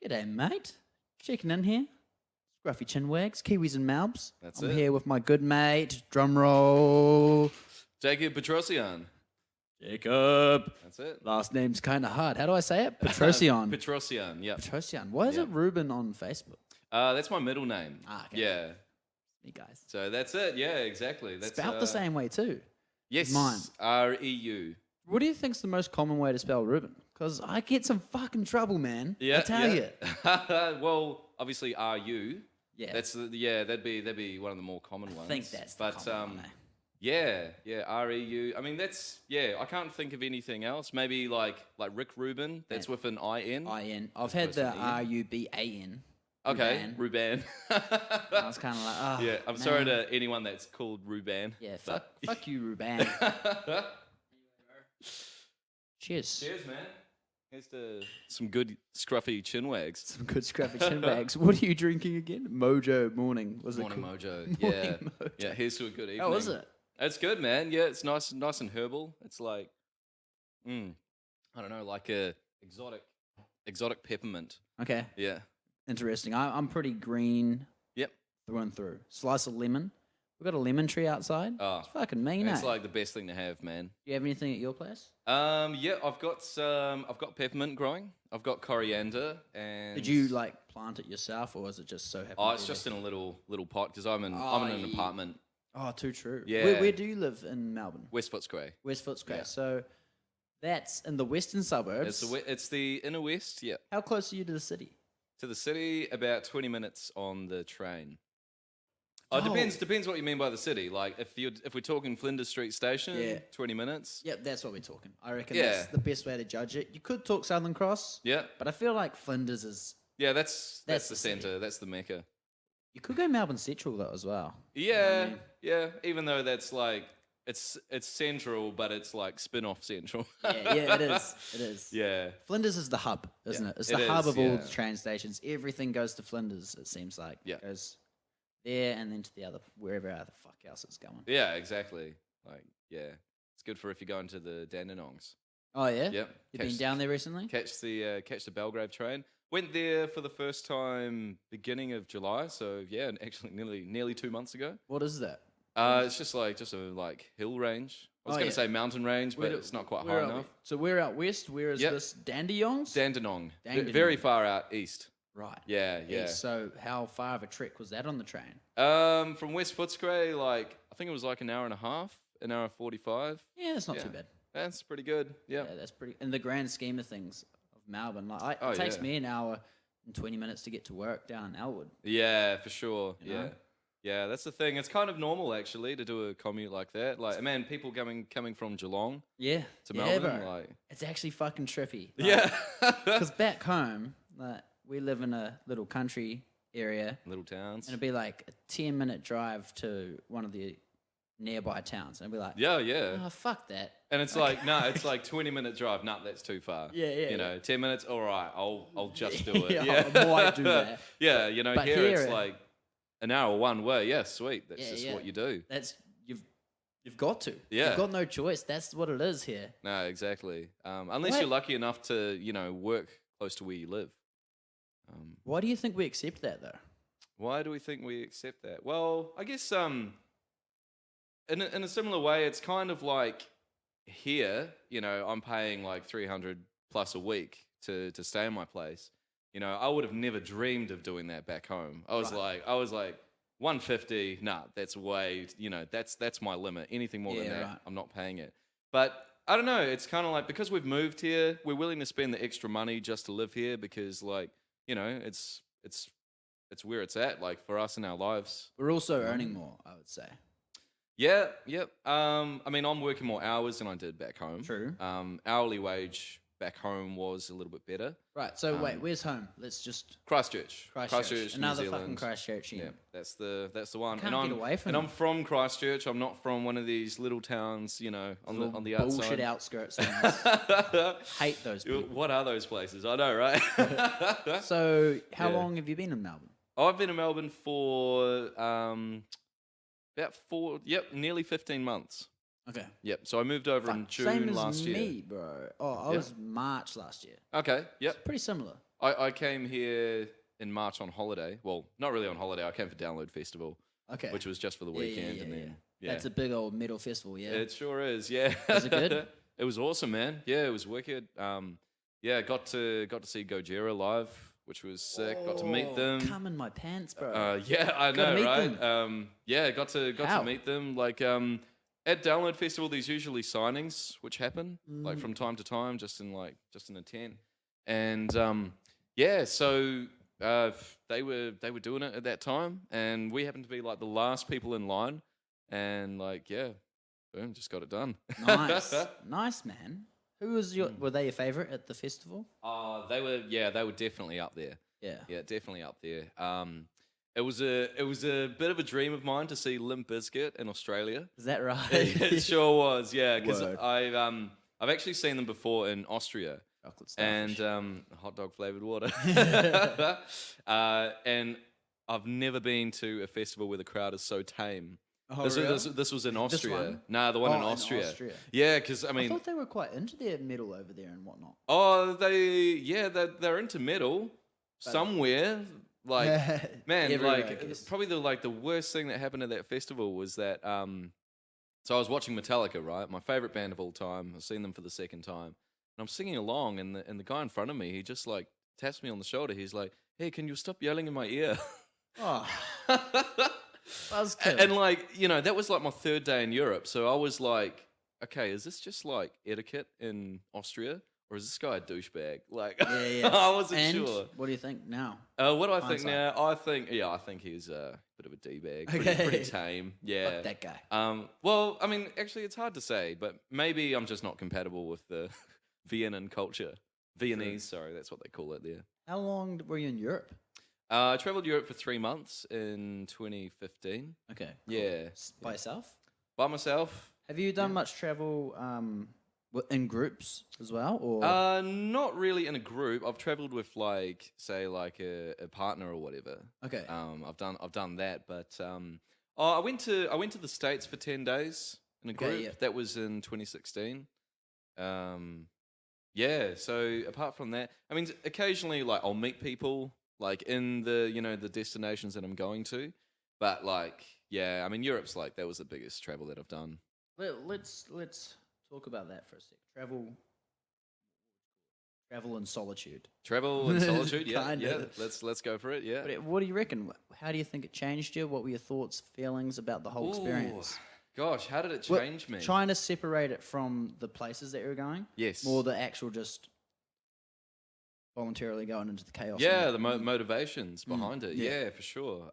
G'day, mate. Checking in here. Scruffy chinwags, Kiwis and Malbs. I'm it. here with my good mate. Drum roll. Jacob Petrossian. Jacob. That's it. Last name's kind of hard. How do I say it? Petrossian. Petrossian, yeah. Petrossian. Why is it Ruben on Facebook? That's my middle name. Okay. Yeah. Me guys. So that's it. Yeah, exactly. That's Spelled the same way too. Yes. Mine. R-E-U. What do you think's the most common way to spell Ruben? Because I get some fucking trouble, man. I tell you. Well, obviously R-U. Yeah. That'd be one of the more common ones. I think that's the common one, eh? Yeah, R-E-U. I mean, I can't think of anything else. Maybe like Rick Rubin. That's with an I-N. I-N. I've had the R-U-B-A-N. Okay, Ruban. I was kind of like, oh, yeah, I'm sorry to anyone that's called Ruban. Yeah, fuck you, Ruban. Cheers. Cheers, man. Here's to some good scruffy chinwags. Some good scruffy chinwags. What are you drinking again? Mojo morning. Was Morning it called? Mojo. Morning Yeah. Mojo. Yeah, here's to a good evening. How is it? It's good, man. Yeah, it's nice and herbal. It's like, I don't know, like a exotic peppermint. Okay. Yeah. Interesting. I'm pretty green. Yep. Through and through. Slice of lemon. We've got a lemon tree outside. Oh, it's fucking mean, it's eh? like the best thing to have, man. Do you have anything at your place? Yeah, I've got peppermint growing. I've got coriander and. Did you like plant it yourself, or was it just so happen? Oh, it's just in a little pot because I'm in an apartment. Oh, too true. Yeah. Where do you live in Melbourne? West Footscray. West Footscray. Yeah. So that's in the western suburbs. It's the inner west. Yeah. How close are you to the city? To the city, about 20 minutes on the train. Oh, it depends what you mean by the city. Like if we're talking Flinders Street Station, 20 minutes. Yep, that's what we're talking. I reckon Yeah. that's the best way to judge it. You could talk Southern Cross. Yeah. But I feel like Flinders is. Yeah, that's the city. centre. That's the mecca. You could go Melbourne Central though as well. Yeah, You know what I mean? yeah. Even though that's like it's central, but it's like spin-off central. Yeah, it is. It is. Yeah. Flinders is the hub, isn't it? It's It the hub is, of all yeah. the train stations. Everything goes to Flinders, it seems like. Yeah. It goes there and then to the other, wherever the fuck else it's going. Yeah, exactly. Like, yeah. It's good for if you're going to the Dandenongs. Oh, yeah? Yep. You've been down there recently? Catch the Belgrave train. Went there for the first time beginning of July, so yeah, and actually nearly 2 months ago. What is that? It's just a hill range. I was going to say mountain range, but it's not quite high enough. So we're out west. Where is this? Dandenongs? Dandenong. Dandenong. Very far out east. Right. Yeah. East. So how far of a trek was that on the train? From West Footscray, I think it was like an hour and a half, an hour 45. Yeah, that's not too bad. That's pretty good. Yeah. Yeah, that's pretty. In the grand scheme of things of Melbourne, it takes me an hour and 20 minutes to get to work down in Elwood. Yeah, for sure. You know? Yeah, that's the thing. It's kind of normal actually to do a commute like that. Like, man, people coming from Geelong to Melbourne, bro. like, it's actually fucking trippy. yeah, Because back home, we live in a little country area, little towns. and it'd be like a 10-minute drive to one of the nearby towns, and I'd be like, Yeah. oh, fuck that. And it's like, no, it's like 20-minute drive. No, that's too far. Yeah. You know, 10 minutes. All right, I'll just do it. I might do that. Yeah, you know, But here here it's like an hour one way. Yeah, sweet. That's just what you do. That's you've got to. Yeah. You've got no choice. That's what it is here. No, exactly. Unless you're lucky enough to, work close to where you live. Why do you think we accept that though? Why do we think we accept that? Well, I guess in a similar way, it's kind of like here, I'm paying like 300 plus a week to stay in my place. I would have never dreamed of doing that back home. I was like 150. Nah, that's way. That's my limit. Anything more than that, right. I'm not paying it. But I don't know. It's kind of like because we've moved here, we're willing to spend the extra money just to live here because, it's where it's at. Like for us in our lives, We're also earning more, I would say. Yeah. I mean, I'm working more hours than I did back home. True. Hourly wage back home was a little bit better. Right. So wait, where's home? Let's just Christchurch. Another New fucking Zealand. Christchurch. Yeah, that's the one. Can't and get away from and it. I'm from Christchurch. I'm not from one of these little towns, on the outside. Bullshit outskirts. Things. Hate those people. What are those places? I know, right? So how long have you been in Melbourne? I've been in Melbourne for nearly 15 months. Okay. Yep. So I moved over in June Same as last year. me, bro. Oh, I was March last year. Okay. Yep. Pretty similar. I came here in March on holiday. Well, not really on holiday. I came for Download Festival, Okay. which was just for the weekend, and then That's a big old metal festival, yeah. it sure is. Yeah, Was it good? It was awesome, man. Yeah, it was wicked. Yeah, got to see Gojira live, which was sick. Got to meet them. Come in my pants, bro. Yeah, I Gotta know, meet right? them. Yeah, got to How? meet them. Like at Download Festival, there's usually signings which happen like from time to time, just in a tent. And yeah, so they were doing it at that time, and we happened to be like the last people in line, and like yeah, boom, just got it done. Nice. Nice, man. Who was were they your favorite at the festival? They were definitely up there. Yeah, definitely up there. It was a bit of a dream of mine to see Limp Bizkit in Australia. Is that right? It sure was, yeah. Because Word. I've actually seen them before in Austria, Chocolate starfish. and hot dog flavored water. And I've never been to a festival where the crowd is so tame. Oh, This really? was in Austria. one? Nah, the one in Oh, Austria. Austria. Yeah, because I I mean, thought they were quite into their metal over there and whatnot. oh, they're into metal somewhere. Like, man, Everywhere, I like guess. probably the worst thing that happened at that festival was that so I was watching Metallica, right? My favorite band of all time. I've seen them for the second time. And I'm singing along, and the guy in front of me, he just like taps me on the shoulder. He's like, "Hey, can you stop yelling in my ear?" Oh, buzzkill. And like, you know, that was like my third day in Europe. So I was like, okay, is this just like etiquette in Austria? Or is this guy a douchebag? Like, Yeah. I wasn't And sure. what do you think now? What do I think Hindsight. now? I think he's a bit of a d-bag. Pretty, Okay. pretty tame. Yeah. Fuck that guy. Well, I mean, actually, it's hard to say, but maybe I'm just not compatible with the Viennan culture. Viennese, sorry, that's what they call it there. How long were you in Europe? I traveled Europe for 3 months in 2015. Okay. Cool. Yeah. By yourself? By myself. Have you done much travel in groups as well, or? Not really in a group. I've traveled with like, say, like a partner or whatever. Okay. I've done that, but I went to the States for 10 days in a Okay, group. yeah. That was in 2016. Yeah. So apart from that, I mean, occasionally like I'll meet people like in the destinations that I'm going to, but like yeah, I mean Europe's like that was the biggest travel that I've done. Let's talk about that for a sec. Travel and solitude. Travel and solitude, yeah, Kinda. yeah. Let's go for it, yeah. But what do you reckon? How do you think it changed you? What were your thoughts, feelings about the whole experience? Gosh, how did it Well, change me? Trying to separate it from the places that you were going. Yes. More the actual just voluntarily going into the chaos. Yeah, the motivations behind it. yeah. Yeah, for sure.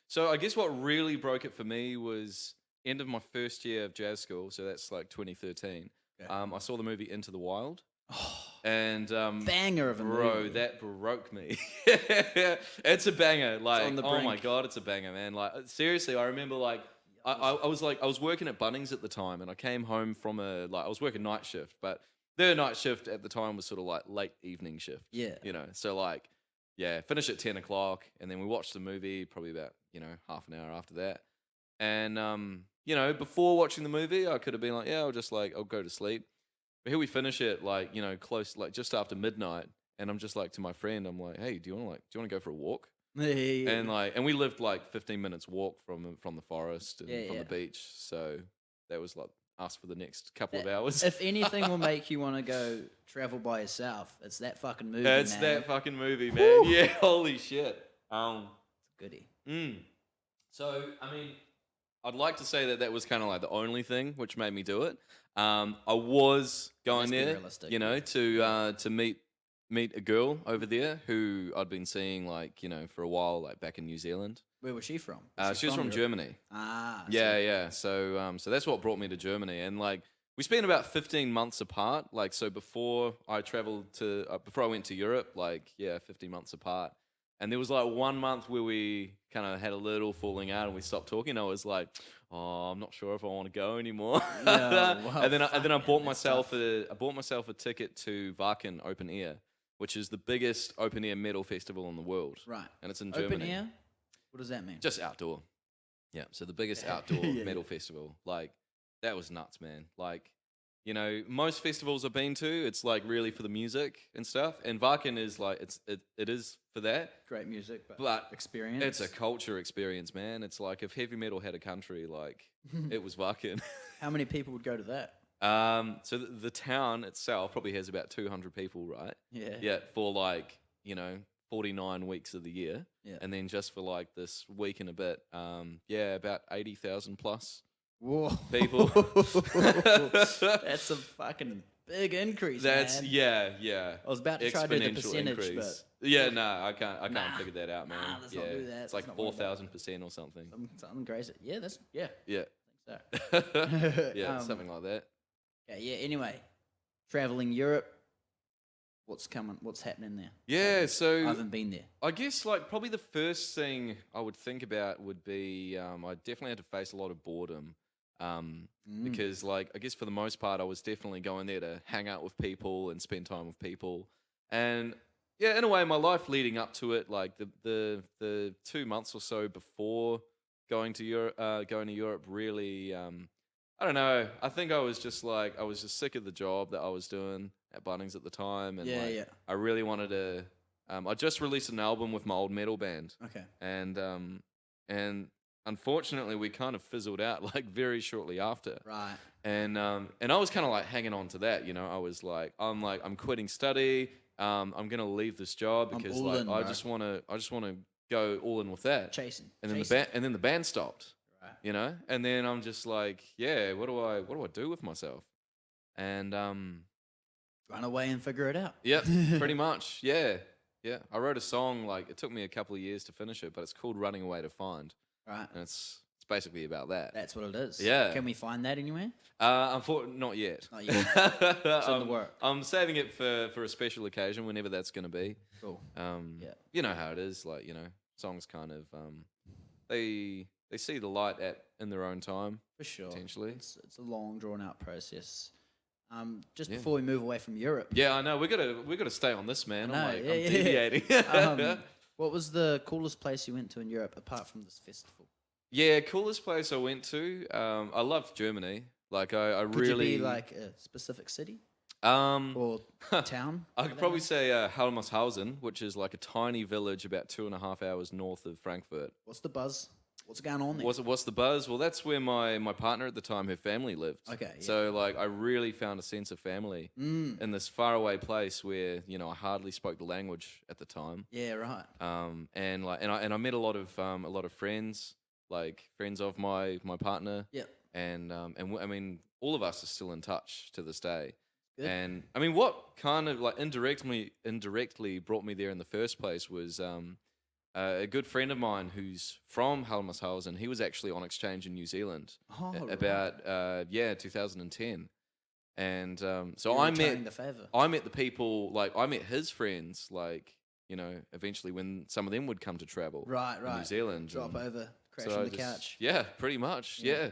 So I guess what really broke it for me was end of my first year of jazz school. So that's like 2013. Okay. I saw the movie Into the Wild. And Banger of a bro, movie. that broke me. It's a banger. Like, on the oh my brink. god, it's a banger, man. Like, seriously, I remember like I was working at Bunnings at the time, and I came home from I was working night shift, but their night shift at the time was sort of like late evening shift. Yeah. You know, so like, yeah, finish at 10 o'clock, and then we watched the movie probably about half an hour after that, and before watching the movie, I could have been like, yeah, I'll go to sleep. But here we finish it like, close, like just after midnight. And I'm just like to my friend, I'm like, hey, do you want to go for a walk? And we lived like 15 minutes walk from the forest and from the beach. So that was like us for the next couple of hours. If anything will make you want to go travel by yourself, it's that fucking movie, It's man. that fucking movie, man. Yeah, holy shit. It's a goodie. So, I mean, I'd like to say that was kind of like the only thing which made me do it. I was going Let's be there, realistic. to meet a girl over there who I'd been seeing like, for a while, like back in New Zealand. Where was she from? She was from Europe? Germany. Ah. I Yeah, see. yeah. So that's what brought me to Germany, and like we spent about 15 months apart. Like so before I went to Europe, like 15 months apart. And there was like 1 month where we kind of had a little falling out and we stopped talking. I was like, oh, I'm not sure if I want to go anymore. Yeah, well, and then I fuck, bought man, that's myself tough. a ticket to Wacken Open Air, which is the biggest open air metal festival in the world. Right. And it's in Germany. Open air? What does that mean? Just outdoor. Yeah. So the biggest outdoor Yeah. metal festival. Like that was nuts, man. Like you know, most festivals I've been to, it's like really for the music and stuff. And Wacken is like it is for that. Great music, But experience. it's a culture experience, man. It's like if heavy metal had a country, like it was Wacken. How many people would go to that? So the town itself probably has about 200 people, right? Yeah. Yeah, for like, you know, 49 weeks of the year. Yeah. And then just for like this week and a bit, about 80,000 plus Whoa. people. That's a fucking big increase, man. Yeah. I was about to try to do the percentage, but yeah, no, I can't figure that out, man. Let's yeah, not do that. it's like 4,000% or something. Something crazy. Yeah, Yeah. I think so. Yeah, something like that. Yeah. Anyway, traveling Europe. What's coming? What's happening there? Yeah, so I haven't been there. I guess like probably the first thing I would think about would be I definitely had to face a lot of boredom. Because like I guess for the most part I was definitely going there to hang out with people and spend time with people. And yeah, in a way my life leading up to it, like the 2 months or so before going to Europe really I don't know. I think I was just sick of the job that I was doing at Bunnings at the time, and I really wanted to. I just released an album with my old metal band. Okay. And unfortunately, we kind of fizzled out like very shortly after. Right. And I was kind of like hanging on to that, you know. I was like, I'm quitting study. I'm gonna leave this job because like I just want to go all in with that. Chasing. And then the band stopped. You know, and then I'm just like, yeah, what do I do with myself? And run away and figure it out. Yeah, pretty much. Yeah. I wrote a song, like it took me a couple of years to finish it, but it's called "Running Away to Find." Right. And it's basically about that. That's what it is. Yeah. Can we find that anywhere? Unfortunately, not yet. Not yet. It's in the work. I'm saving it for a special occasion, whenever that's going to be. Cool. You know how it is, like, you know, songs kind of they see the light in their own time. For sure. Potentially. It's a long, drawn-out process. Just before we move away from Europe. Yeah, I know. We gotta stay on this, man. I'm deviating. What was the coolest place you went to in Europe apart from this festival? Yeah, coolest place I went to. I loved Germany. Like I really. Could you be like a specific city? Or town? I could probably say Helmarshausen, which is like a tiny village about 2.5 hours north of Frankfurt. What's the buzz? What's going on there? What's the buzz? Well, that's where my partner at the time, her family lived. Okay. Yeah. So like I really found a sense of family in this faraway place where, you know, I hardly spoke the language at the time. Yeah, right. And I met a lot of friends, like friends of my partner. Yep. And I mean, all of us are still in touch to this day. Good. And I mean, what kind of like indirectly brought me there in the first place was a good friend of mine who's from Helmarshausen. He was actually on exchange in New Zealand about 2010, and so I met the people, like I met his friends, like, you know, eventually when some of them would come to travel in New Zealand, drop over, crash on the couch. Yeah, pretty much. Yeah.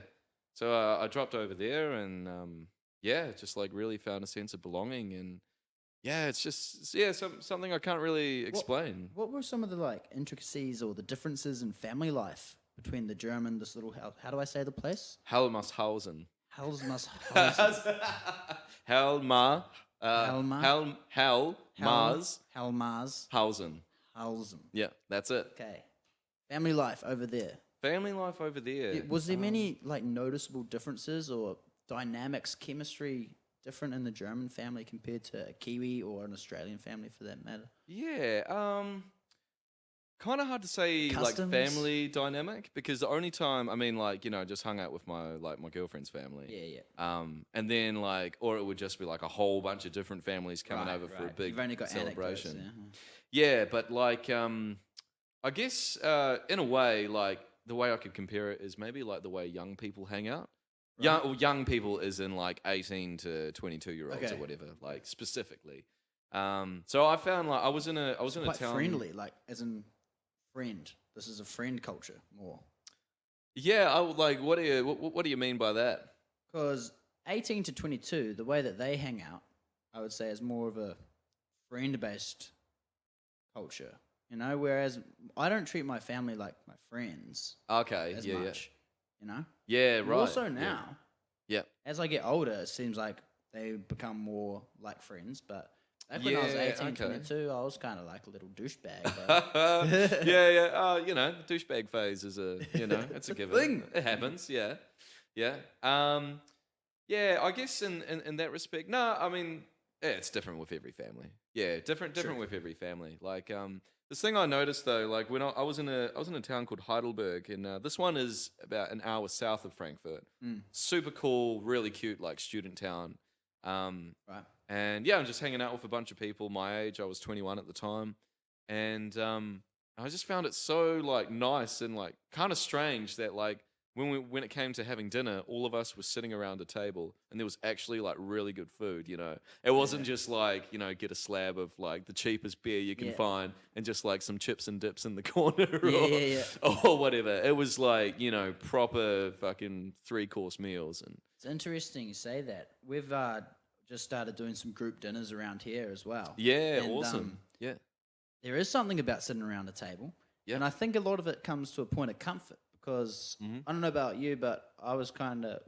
So I dropped over there and just like really found a sense of belonging. And yeah, it's just something I can't really explain. What were some of the like intricacies or the differences in family life between the German, this little house? How do I say the place? Helmarshausen. Helmarshausen. Helmarshausen. Yeah, that's it. Okay. Family life over there. Was there many like noticeable differences or dynamics, chemistry different in the German family compared to a Kiwi or an Australian family for that matter? Yeah, kind of hard to say. Customs? Like family dynamic, because the only time, I mean, like, you know, just hung out with my girlfriend's family. Yeah. And then like, or it would just be like a whole bunch of different families coming over for a big You've only got celebration. Yeah, but like, I guess in a way, like the way I could compare it is maybe like the way young people hang out. Right. Young people is in like 18 to 22-year-olds or whatever, like specifically. So I found like I was in a town friendly, like as in friend. This is a friend culture more. Yeah, like what do you mean by that? Because 18 to 22, the way that they hang out, I would say is more of a friend-based culture. You know, whereas I don't treat my family like my friends. Okay, much. You know? Yeah, right. Also now, yeah. As I get older, it seems like they become more like friends. But back when I was Yeah, 18, okay. 22, I was kind of like a little douchebag. Yeah. You know, the douchebag phase is it's a given. Thing. It happens. Yeah. Yeah. Yeah, I guess in that respect, no, I mean, yeah, it's different with every family. Yeah, different with every family. Like, this thing I noticed though, like when I was in a town called Heidelberg, and this one is about an hour south of Frankfurt. Mm, Super cool, really cute, like student town. right. And yeah, I'm just hanging out with a bunch of people my age. I was 21 at the time, and I just found it so like nice and like kind of strange that like when it came to having dinner, all of us were sitting around a table, and there was actually like really good food. You know, it wasn't just like get a slab of like the cheapest beer you can Yeah. find and just like some chips and dips in the corner Yeah. or whatever. It was like proper fucking 3-course meals and It's interesting you say that. We've just started doing some group dinners around here as well. yeah, And, awesome. Yeah. there is something about sitting around a table. Yeah. And I think a lot of it comes to a point of comfort because Mhm. I don't know about you, but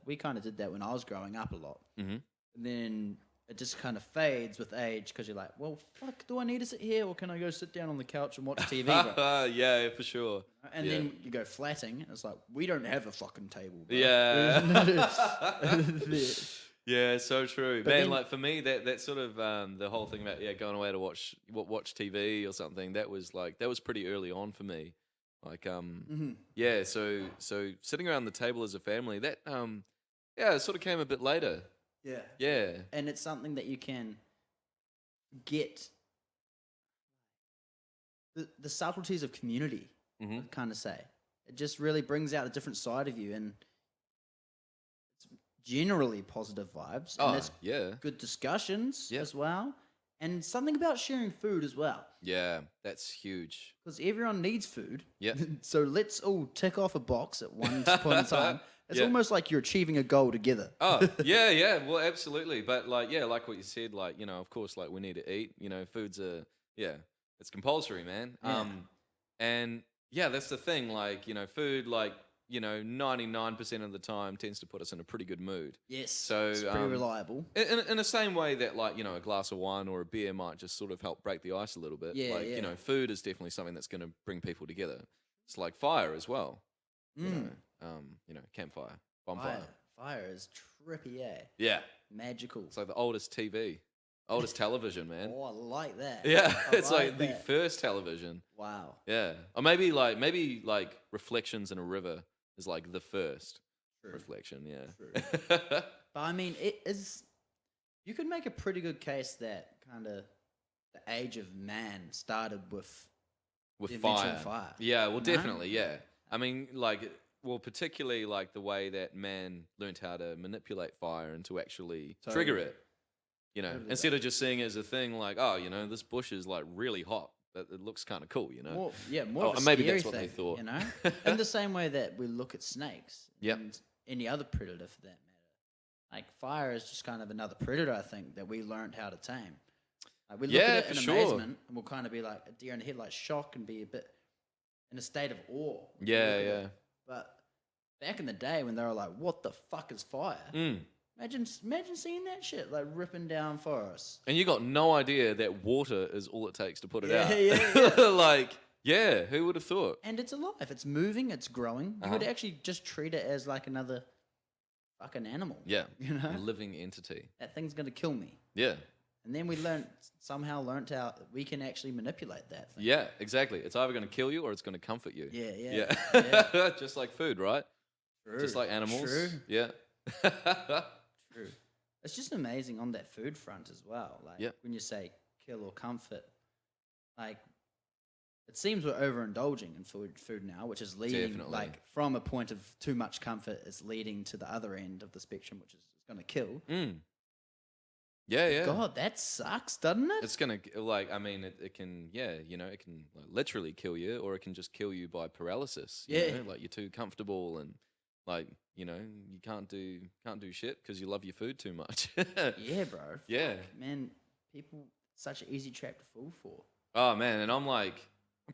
we kind of did that when I was growing up a lot. Mm-hmm. And then it just kind of fades with age because you're like, well, fuck, do I need to sit here or can I go sit down on the couch and watch TV, bro? Yeah, for sure. And Yeah. then you go flatting. And it's like, we don't have a fucking table, bro. Yeah. Yeah, so true. But Man, then- like for me, that sort of the whole thing about going away to watch TV or something, that was pretty early on for me. Like Mhm. yeah, so sitting around the table as a family, that yeah, it sort of came a bit later. Yeah. Yeah. And it's something that you can get the subtleties of community, Mm-hmm. I'd kind of say. It just really brings out a different side of you, and it's generally positive vibes. Oh, And it's yeah. good discussions Yeah. as well. And something about sharing food as well. Yeah, that's huge. Because everyone needs food. Yeah. So let's all tick off a box at one point in time. It's Yeah. almost like you're achieving a goal together. Oh, yeah, well, absolutely. But like, yeah, like what you said, like, of course, like we need to eat, food's it's compulsory, man. Yeah. And yeah, that's the thing. Like, food, like, 99% of the time tends to put us in a pretty good mood. Yes. So, it's pretty reliable. In the same way that like, a glass of wine or a beer might just sort of help break the ice a little bit. Yeah, Like, yeah. food is definitely something that's going to bring people together. It's like fire as well. Mm. Campfire, bonfire. Fire is trippy, eh? Yeah. Magical. It's like the oldest television, man. Oh, I like that. Yeah, I it's like the that. first television. Wow. Yeah, or maybe like Reflections in a River is like the first True. reflection. Yeah. True. But I mean, it is. You could make a pretty good case that kind of the age of man started with With the invention fire. of fire. Yeah, well, No? definitely. Yeah. I mean, particularly like the way that man learned how to manipulate fire and to actually trigger Totally. it. Totally Instead of just seeing it as a thing like, oh, this bush is like really hot. But it looks kind of cool, More of a maybe scary that's what they thing, thought. In the same way that we look at snakes Yep. and any other predator for that matter. Like fire is just kind of another predator, I think, that we learned how to tame. Like we look Yeah, at it for in sure. amazement, and we'll kind of be like a deer in the headlight shock and be a bit in a state of awe. when we Yeah, look at yeah. it. But back in the day when they were like, "What the fuck is fire?" Mm. Imagine seeing that shit like ripping down forests. And you got no idea that water is all it takes to put it Yeah, out. yeah, Like, yeah, who would have thought? And it's alive. It's moving. It's growing. You would actually just treat it as like another fucking animal. Yeah. You know, A living entity. that thing's gonna kill me. Yeah. And then we somehow learnt how we can actually manipulate that thing. Yeah, exactly. It's either going to kill you or it's going to comfort you. Yeah. Yeah. Just like food, right? True. Just like animals. True. Yeah. True. It's just amazing on that food front as well. Like Yeah. when you say kill or comfort, like it seems we're overindulging in food now, which is leading Definitely. like from a point of too much comfort, it's leading to the other end of the spectrum, which is going to kill. Mm. Yeah. God, that sucks, doesn't it? It's going to, like, I mean, it can, it can like, literally kill you, or it can just kill you by paralysis. You Yeah. know? Like, you're too comfortable and, like, you can't do shit because you love your food too much. Yeah, bro. Yeah. Fuck, man, people, such an easy trap to fall for. Oh, man. And I'm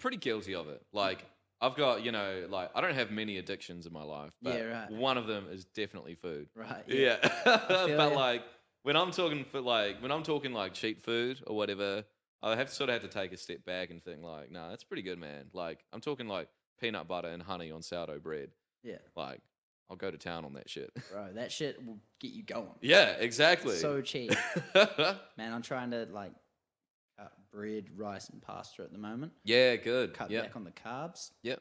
pretty guilty of it. Like, I've got, like, I don't have many addictions in my life. But Yeah, right. one of them is definitely food. Right. Yeah. feel But ya. like, when I'm talking like cheap food or whatever, I have to take a step back and think like, nah, that's pretty good, man. Like I'm talking like peanut butter and honey on sourdough bread. Yeah, Like I'll go to town on that shit. bro, that shit will get you going. Yeah, exactly. So cheap, man. I'm trying to like cut bread, rice, and pasta at the moment. Yeah, good. Cut Yep. back on the carbs. Yep.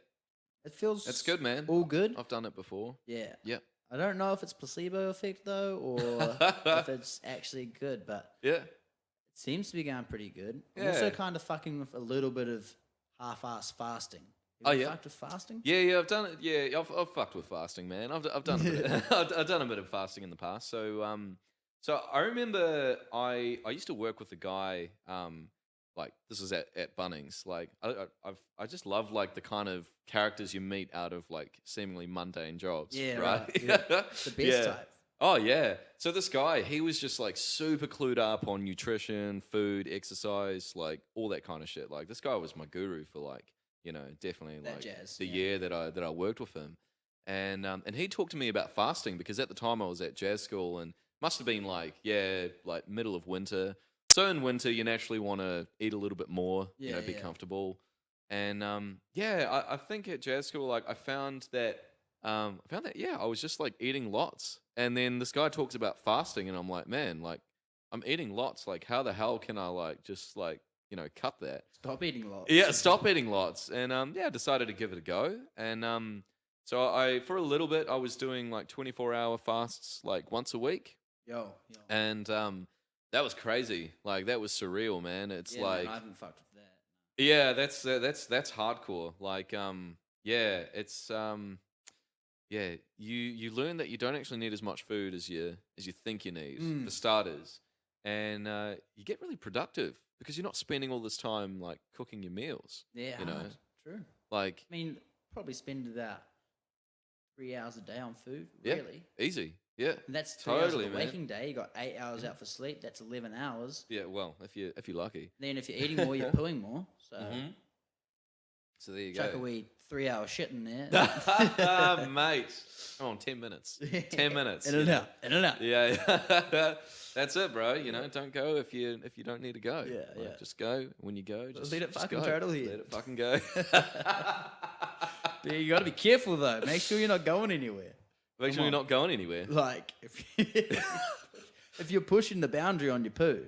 It feels That's good, man. all good. I've done it before. Yeah. Yep. I don't know if it's placebo effect though, or if it's actually good, but Yeah. it seems to be going pretty good. I'm Yeah. also kind of fucking with a little bit of half-ass fasting. Oh, You yeah? fucked with fasting? Yeah, I've done it. Yeah, I've fucked with fasting, man. I've done a bit I've done a bit of fasting in the past. So I remember I used to work with a guy like this was at Bunnings. Like I just love like the kind of characters you meet out of like seemingly mundane jobs. Yeah, right. Yeah. The best type. Oh yeah. So this guy, he was just like super clued up on nutrition, food, exercise, like all that kind of shit. Like this guy was my guru for like, definitely That like jazz, the yeah. year that I worked with him. And he talked to me about fasting because at the time I was at jazz school and must have been like middle of winter. So in winter you naturally want to eat a little bit more, Yeah, be yeah. comfortable. And I think at jazz school like I found that I was just like eating lots. And then this guy talks about fasting and I'm like, man, like I'm eating lots. Like how the hell can I like just like, cut that? Stop eating lots. Yeah, stop eating lots. And I decided to give it a go. And so I for a little bit I was doing like 24-hour fasts like once a week. Yo. And that was crazy. Like that was surreal, man. It's Yeah, like man, I haven't fucked with that. yeah, that's hardcore. Like it's you learn that you don't actually need as much food as you think you need for starters. And you get really productive because you're not spending all this time like cooking your meals. Yeah, hard. True. Like I mean, probably spend about 3 hours a day on food, yeah, really. easy. Yeah. And that's 3 hours of Totally, the man. waking day. You got 8 hours out for sleep. That's 11 hours. Yeah, well, if you're lucky. Then if you're eating more, you're pooing more. So So there you chuck a go. wee 3 hour shit in there. Mate. Come on, 10 minutes. 10 minutes. In and out. In and out. Yeah. That's it, bro. Don't go if you don't need to go. Yeah, Like, yeah. Just go when you go. Just let it just fucking go. turtle here. Let it fucking go. But you got to be careful though. Make sure you're not going anywhere. Make sure you're not going anywhere. Like if you're pushing the boundary on your poo,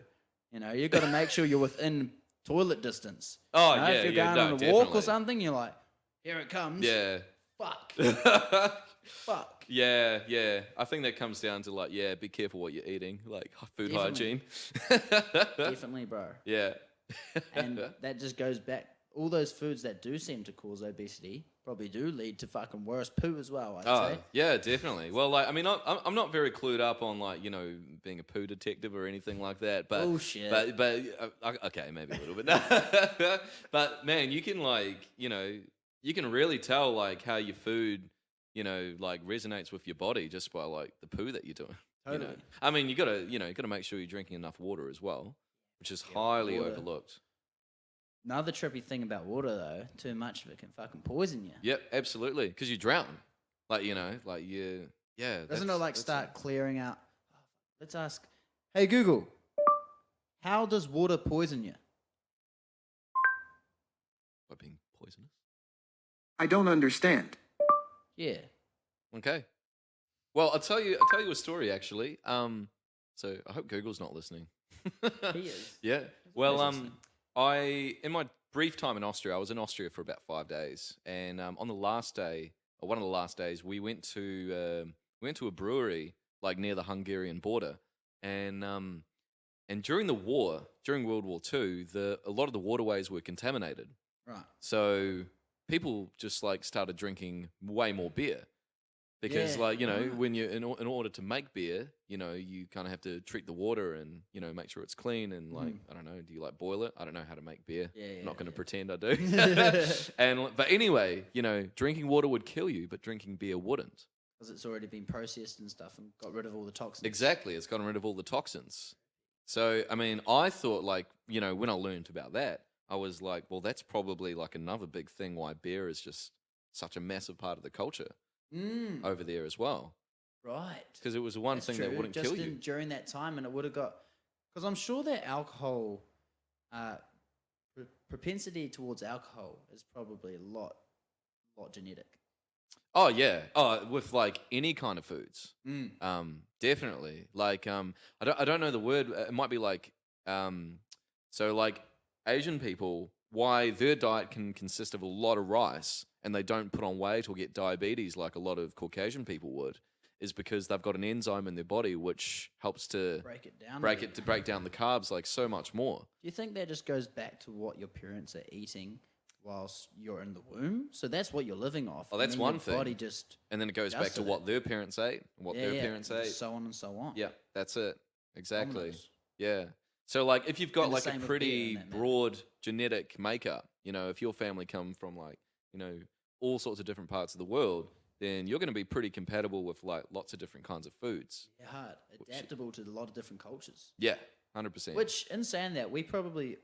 you've got to make sure you're within toilet distance. Oh, You know, yeah, if you're yeah, going no, on a walk definitely. or something, you're like, here it comes. Yeah. Fuck. Fuck. Yeah. I think that comes down to like, be careful what you're eating, like food Definitely. hygiene. Definitely, bro. Yeah. And that just goes back. All those foods that do seem to cause obesity probably do lead to fucking worse poo as well, I'd Oh, say. yeah, definitely. Well, like, I mean, I'm not very clued up on like, being a poo detective or anything like that. But Bullshit. But okay, maybe a little bit. But man, you can like, you can really tell like how your food, like resonates with your body just by like the poo that you're doing. Totally. I mean, you gotta make sure you're drinking enough water as well, which is highly water. overlooked. Another trippy thing about water, though, too much of it can fucking poison you. Yep, absolutely. Because you drown. Like, like yeah. Doesn't it like start clearing out? Let's ask, hey Google, how does water poison you? By being poisonous? I don't understand. Yeah. Okay. Well, I'll tell you a story actually. So I hope Google's not listening. He is. Yeah. always Well, listening. in my brief time in Austria, I was in Austria for about 5 days, and on the last day, or one of the last days, we went to a brewery like near the Hungarian border, and during World War II, a lot of the waterways were contaminated, Right. so people just like started drinking way more beer. Because Yeah, like, right. when you in order to make beer, you kind of have to treat the water and, make sure it's clean and like, I don't know, do you like boil it? I don't know how to make beer. Yeah, I'm not going to yeah. pretend I do. But anyway, drinking water would kill you, but drinking beer wouldn't. Because it's already been processed and stuff and got rid of all the toxins. Exactly. It's gotten rid of all the toxins. So, I mean, I thought like, when I learned about that, I was like, well, that's probably like another big thing why beer is just such a massive part of the culture over there as well. Right. because it was the one That's thing true. that wouldn't Just kill you. during that time, and it would have got because I'm sure that alcohol, propensity towards alcohol is probably a lot genetic. Oh yeah. Oh, with like any kind of foods. Mm. Definitely. Like I don't know the word. It might be like so like Asian people, why their diet can consist of a lot of rice and they don't put on weight or get diabetes like a lot of Caucasian people would, is because they've got an enzyme in their body which helps to Break it down. break down the carbs like so much more. Do you think that just goes back to what your parents are eating whilst you're in the womb? So that's what you're living off. Oh, and that's then one your thing. Body just And then it goes back to adjusted what it. their parents ate and what their parents and ate. so on and so on. Yeah, that's it. Exactly. Dominoes. Yeah. So like if you've got And the like a same with beer pretty in that matter. broad genetic makeup, you know, if your family come from like, you know, all sorts of different parts of the world, then you're going to be pretty compatible with like lots of different kinds of foods. Yeah, hard. Adaptable to a lot of different cultures. Yeah, 100%. Which, in saying that, we probably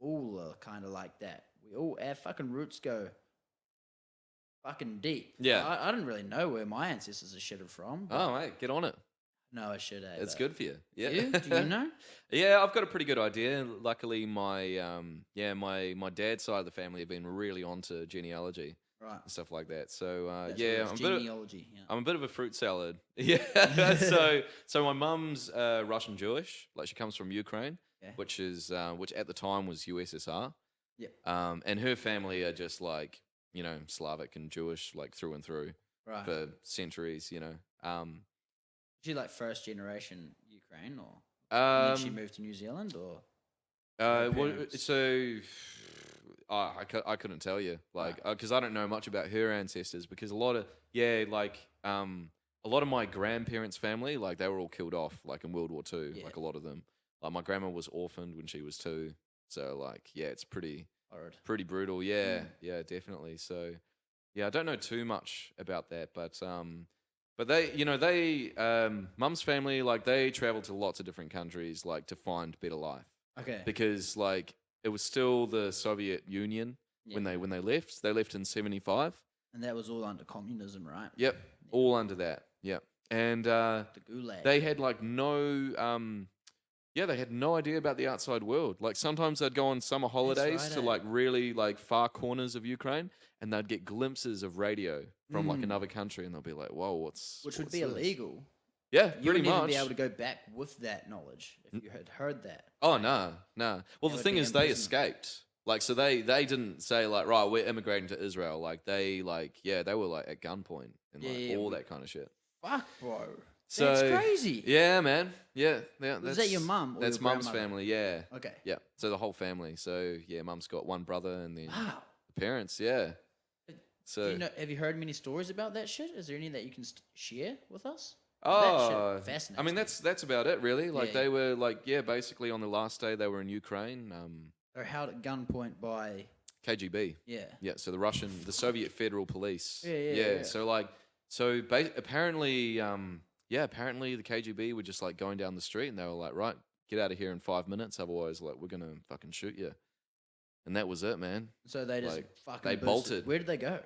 all are kind of like that. Our fucking roots go fucking deep. Yeah. I don't really know where my ancestors are shitted from. But Oh, mate, get on it. no, I should have. It's good for you. Yeah. You? Do you know? Yeah, I've got a pretty good idea. Luckily, my my dad's side of the family have been really onto genealogy Right. and stuff like that. So That's yeah, where it's genealogy. Yeah. I'm a bit of a fruit salad. Yeah. so my mum's Russian Jewish. Like she comes from Ukraine, Yeah. which at the time was USSR. Yep. And her family are just like, you know, Slavic and Jewish like through and through Right. for centuries, you know. She like first generation Ukraine, or and then she moved to New Zealand, or her Well, parents? so I couldn't tell you, like, because I don't know much about her ancestors. Because a lot of my grandparents' family, like, they were all killed off, like in World War II. Yeah. Like a lot of them, like my grandma was orphaned when she was 2, so like, yeah, it's pretty Horrid. brutal. Yeah, Mm. yeah, definitely. So, yeah, I don't know too much about that, but they, you know, mum's family, like, they traveled to lots of different countries, like, to find better life. Okay. Because like it was still the Soviet Union when Yeah. they left. They left in 75. And that was all under communism, right? Yep, all under that. Yep, and The gulag. they had like they had no idea about the outside world. Like sometimes they'd go on summer holidays right, to eh? like really like far corners of Ukraine, and they'd get glimpses of radio from like another country, and they'll be like, "Whoa, Which would what's be this?" illegal. Yeah, You pretty wouldn't even much. be able to go back with that knowledge if you had heard that. Oh no, no. Well, They the would thing be is, they imprisoned. escaped. Like, so they didn't say like, right, we're immigrating to Israel. Like, they were like at gunpoint and like Yeah, all we- that kind of shit. Fuck, bro. So That's crazy. Yeah, man. Yeah, yeah. Was that your mum or That's your mum's grandmother? family. Yeah, Okay. yeah. So the whole family. So yeah, mum's got one brother and then Wow. the parents. Yeah. So Have you heard many stories about that shit? Is there any that you can share with us? oh, that shit fascinates I mean me. that's about it really. Like Yeah, they were like basically on the last day they were in Ukraine. They're held at gunpoint by KGB. yeah. Yeah, so the Soviet Federal Police. Yeah. Apparently, apparently the KGB were just like going down the street and they were like, right, get out of here in 5 minutes, otherwise, like, we're gonna fucking shoot you. And that was it, man. So they just Like, fucking they boosted. bolted. Where did they go?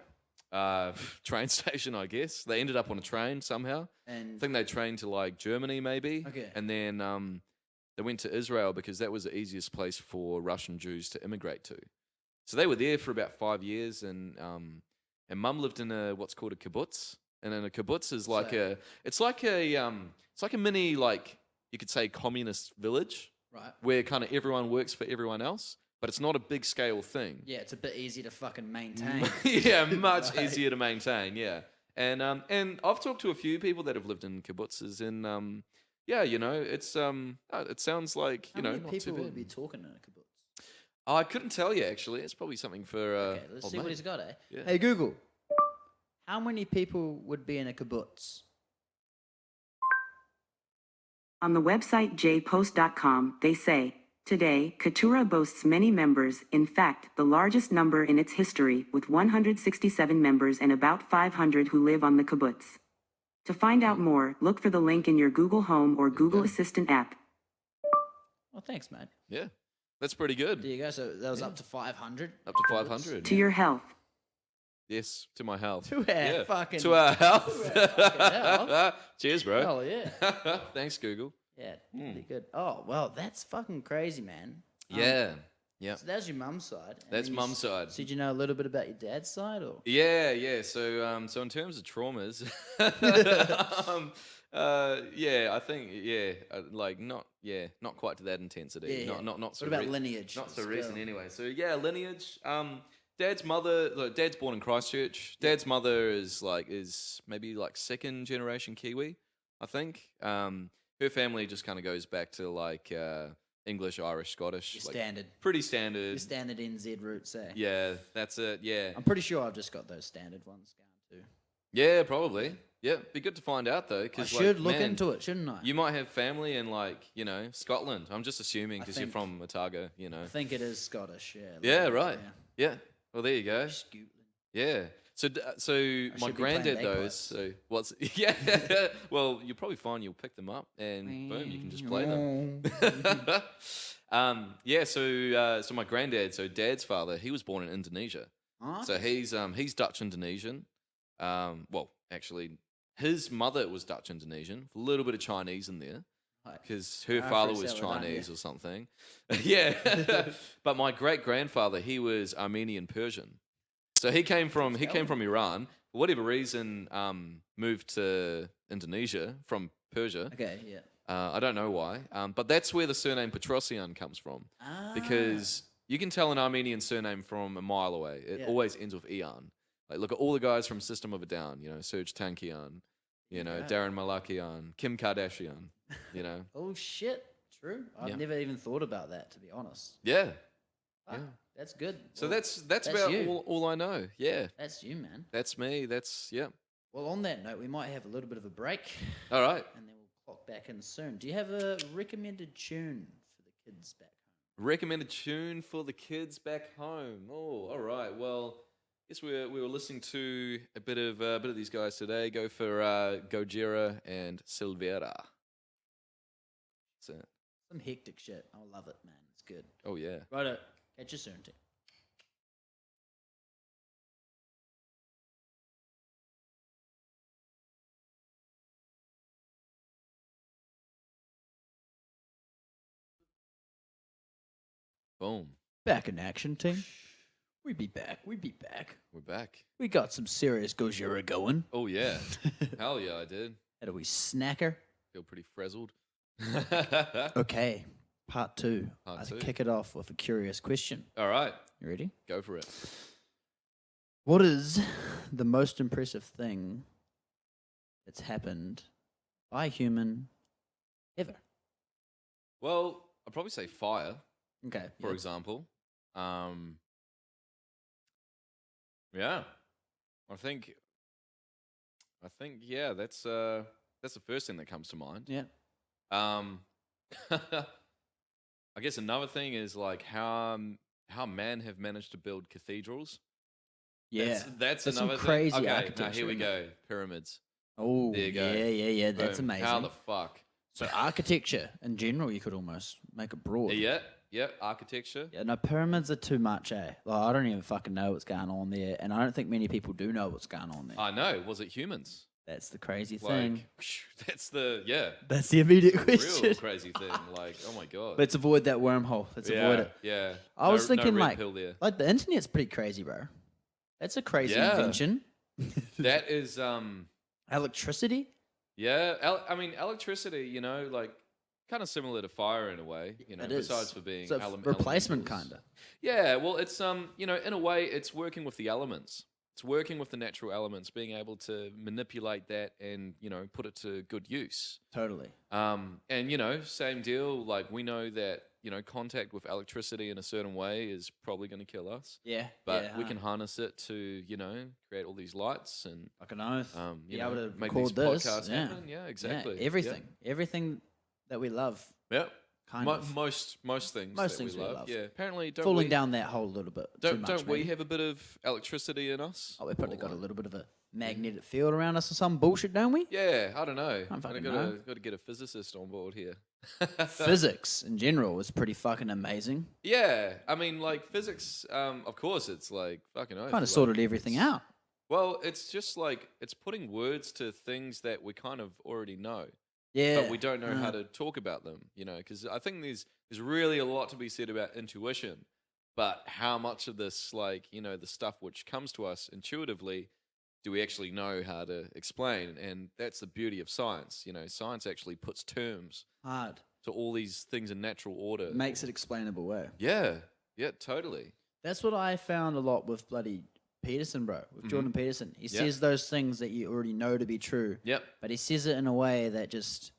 Train station, I guess. They ended up on a train somehow. I And think they trained to like Germany, maybe. Okay. And then they went to Israel because that was the easiest place for Russian Jews to immigrate to. So they were there for about 5 years, and Mum lived in what's called a kibbutz, and then a kibbutz is like So- it's like a mini, like, you could say, communist village right. where kind of everyone works for everyone else, but it's not a big scale thing. Yeah, it's a bit easier to fucking maintain. Yeah, much Right. easier to maintain. Yeah, and I've talked to a few people that have lived in kibbutzes, and yeah, you know, it's it sounds like How you know many not people too bad. would be talking in a kibbutz? I couldn't tell you actually. It's probably something for Okay, let's old see what mate. he's got, eh? Yeah. Hey Google, how many people would be in a kibbutz? On the website jpost.com, they say, today, Keturah boasts many members, in fact, the largest number in its history, with 167 members and about 500 who live on the kibbutz. To find out more, look for the link in your Google Home or Google Assistant app. Well, thanks, mate. Yeah, that's pretty There good. you go. So that was Yeah. up to 500. Up to 500. To your health. Yes, to my health. To our fucking... To our health. To our fucking health. Cheers, bro. Hell yeah. Thanks, Google. Yeah, really good. Oh, well, that's fucking crazy, man. Yeah. Yeah. So that's your mum's side. And That's then mum's side. So did you know a little bit about your dad's side, or? Yeah. So in terms of traumas, I think not quite to that intensity. Yeah. Not so. What about lineage? Not so Let's recent, go. anyway. So yeah, lineage. Dad's mother. Dad's born in Christchurch. Dad's mother is maybe like second generation Kiwi, I think. Her family just kind of goes back to like English, Irish, Scottish. Your like, standard. Pretty standard. Your standard NZ roots, eh? Yeah, that's it. Yeah. I'm pretty sure I've just got those standard ones going too. Yeah, probably. Yeah, be good to find out though. I Cause, should look man, into it, shouldn't I? You might have family in Scotland. I'm just assuming because you're think- from Otago, I think it is Scottish, yeah. Yeah, right. Yeah. Well, there you go. Scotland. Yeah. So my should be playing granddad bagpipes. those. So what's yeah? Well, you'll probably find you'll pick them up and boom, you can just play them. So my granddad, so dad's father, he was born in Indonesia. Huh? So he's Dutch Indonesian. Well, actually, his mother was Dutch Indonesian, a little bit of Chinese in there Right. because her Ah, father for was Salvador, Chinese yeah. or something. Yeah, but my great grandfather, he was Armenian Persian. So he came from Iran. For whatever reason, moved to Indonesia from Persia. Okay, yeah. I don't know why, but that's where the surname Petrossian comes from. Ah. Because you can tell an Armenian surname from a mile away. It Yeah. always ends with Ian. Like, look at all the guys from System of a Down. Serge Tankian, Yeah. Darren Malakian, Kim Kardashian. Oh shit, true. I've Yeah. never even thought about that, to be honest. Yeah. Fuck, Yeah. That's good. So Well, that's about you. all I know. Yeah. That's you, man. That's me. Yeah. Well, on that note, we might have a little bit of a break, All right. and then we'll clock back in soon. Do you have a recommended tune for the kids back home? Recommended tune for the kids back home. Oh, all right. Well, I guess we were listening to a bit of these guys today. Go for Gojira and Silvera. That's it. Some hectic shit. I love it, man. It's good. Oh yeah. Righto. Catch you soon, Tim. Boom. Back in action, team. We be back. We're back. We got some serious Gojira going. Oh yeah. Hell yeah, I did. How do we snacker? Feel pretty frazzled. Okay, part two. Part I'll two. kick it off with a curious question. All right. You ready? Go for it. What is the most impressive thing that's happened by a human ever? Well, I'd probably say fire, Okay. for yeah. example. Yeah. I think yeah, that's the first thing that comes to mind. Yeah. I guess another thing is like how men have managed to build cathedrals. Yeah. That's There's some another crazy thing. Okay, now architecture here we in go. Pyramids. Oh, There you go. yeah. That's Boom. amazing. How the fuck? So architecture in general, you could almost make it broad. Yeah, architecture. Yeah, no, pyramids are too much, eh? Like, I don't even fucking know what's going on there, and I don't think many people do know what's going on there. I know. Was it humans? That's the crazy thing. Like, that's the That's the immediate real question. crazy thing. Like, oh my god. Let's avoid that wormhole. Let's avoid it. Yeah. I was No thinking, red like, pill there. the internet's pretty crazy, bro. That's a crazy Yeah. invention. That is Electricity? yeah. I mean, electricity. Like kind of similar to fire in a way. It is. Besides for being So replacement, elementals. kind of. Yeah. Well, it's in a way, it's working with the elements. It's working with the natural elements, being able to manipulate that and put it to good use. Totally. And same deal. Like we know that contact with electricity in a certain way is probably going to kill us. Yeah. But yeah, we can harness it to create all these lights and fucking oath. you Be able know, to make record these this. podcasts Yeah. happen. Yeah, exactly. Yeah, everything that we love. Yeah. Kind of. Most things. Most that things we love. Yeah. Apparently, don't Falling we, down that hole a little bit. too much, don't we maybe. have a bit of electricity in us? Oh, we probably Or got a like- little bit of a magnetic field around us or some bullshit, don't we? Yeah, I don't know. I fucking got know. to get a physicist on board here. Physics in general is pretty fucking amazing. Yeah, I mean, like physics. Of course, it's like fucking. Kind of sorted everything out. Well, it's just like it's putting words to things that we kind of already know, Yeah. but we don't know how to talk about them. Because I think there's really a lot to be said about intuition, but how much of this, like the stuff which comes to us intuitively, do we actually know how to explain? And that's the beauty of science. Science actually puts terms hard. to all these things in natural order. Makes it explainable way. Yeah, yeah, totally. That's what I found a lot with bloody Peterson, bro. With Jordan Peterson. He says those things that you already know to be true. Yep. But he says it in a way that just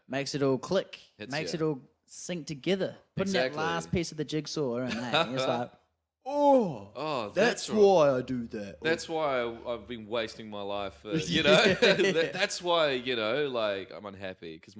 makes it all click. Makes it all sync together. Putting that last piece of the jigsaw in there. And it's like, oh, that's right. why I do that. That's why I've been wasting my life. That's why, like I'm unhappy because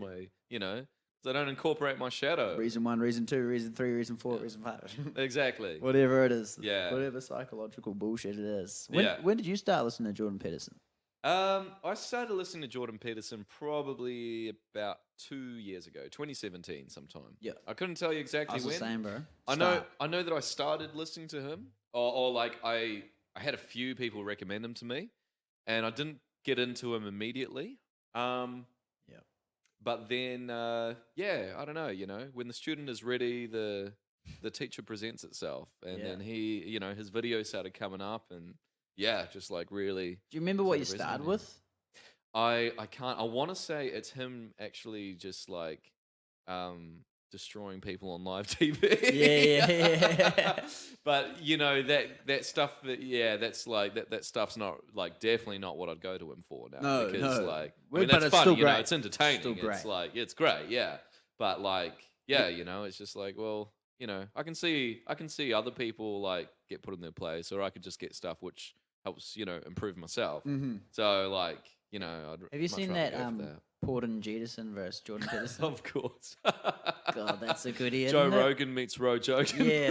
I don't incorporate my shadow. Reason 1, reason 2, reason 3, reason 4, reason 5. Exactly. Whatever it is. Yeah. Whatever psychological bullshit it is. When did you start listening to Jordan Peterson? I started listening to Jordan Peterson probably about 2 years ago, 2017 sometime. Yeah. I couldn't tell you exactly when. The same, bro. I know that I started listening to him, or like I had a few people recommend him to me, and I didn't get into him immediately. But then, I don't know. When the student is ready, the teacher presents itself, and then he, his videos started coming up, and just like really. Do you remember what you started with? I can't. I want to say it's him actually just like destroying people on live TV. Yeah. But that stuff that's like that stuff's not like definitely not what I'd go to him for now. No, because no. like But that's it's funny, still great. it's entertaining. Still great. It's like it's great, yeah. But like it's just like, well, I can see other people like get put in their place, or I could just get stuff which helps, improve myself. Mm-hmm. So like, I'd have you much seen rather that go for that. Porton Jeterson versus Jordan Peterson? Of course. God, that's a goodie. Joe isn't it? Rogan meets Rogan. Yeah,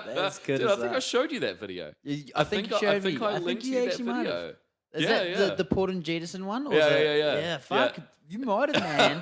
that's good. Dude, as I think that. I showed you that video. I think you showed me. I think you you that actually might have. video. Is Yeah, that yeah. the Porton Jeterson one? Or Yeah, the, yeah. Yeah, fuck. Yeah. You might have, man.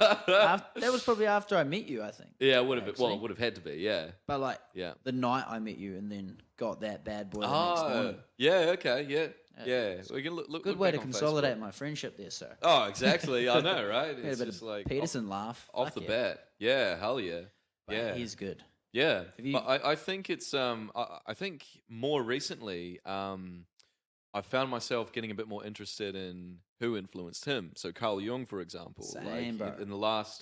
That was probably after I met you, I think. Yeah, it would have been. Well, Actually. it would have had to be. Yeah. But like Yeah. the night I met you and then got that bad boy the next Oh, morning. yeah. Okay. Yeah. Yeah. We can look. Good look way back to on consolidate Facebook. my friendship there, sir. Oh, exactly. I know, right? Had a It's bit just of like Peterson laugh. off Fuck the yeah. bat. Yeah. Hell yeah. But Yeah. he's good. Yeah, Have you- but I think it's I think more recently I found myself getting a bit more interested in who influenced him. So Carl Jung, for example, Same, bro. in the last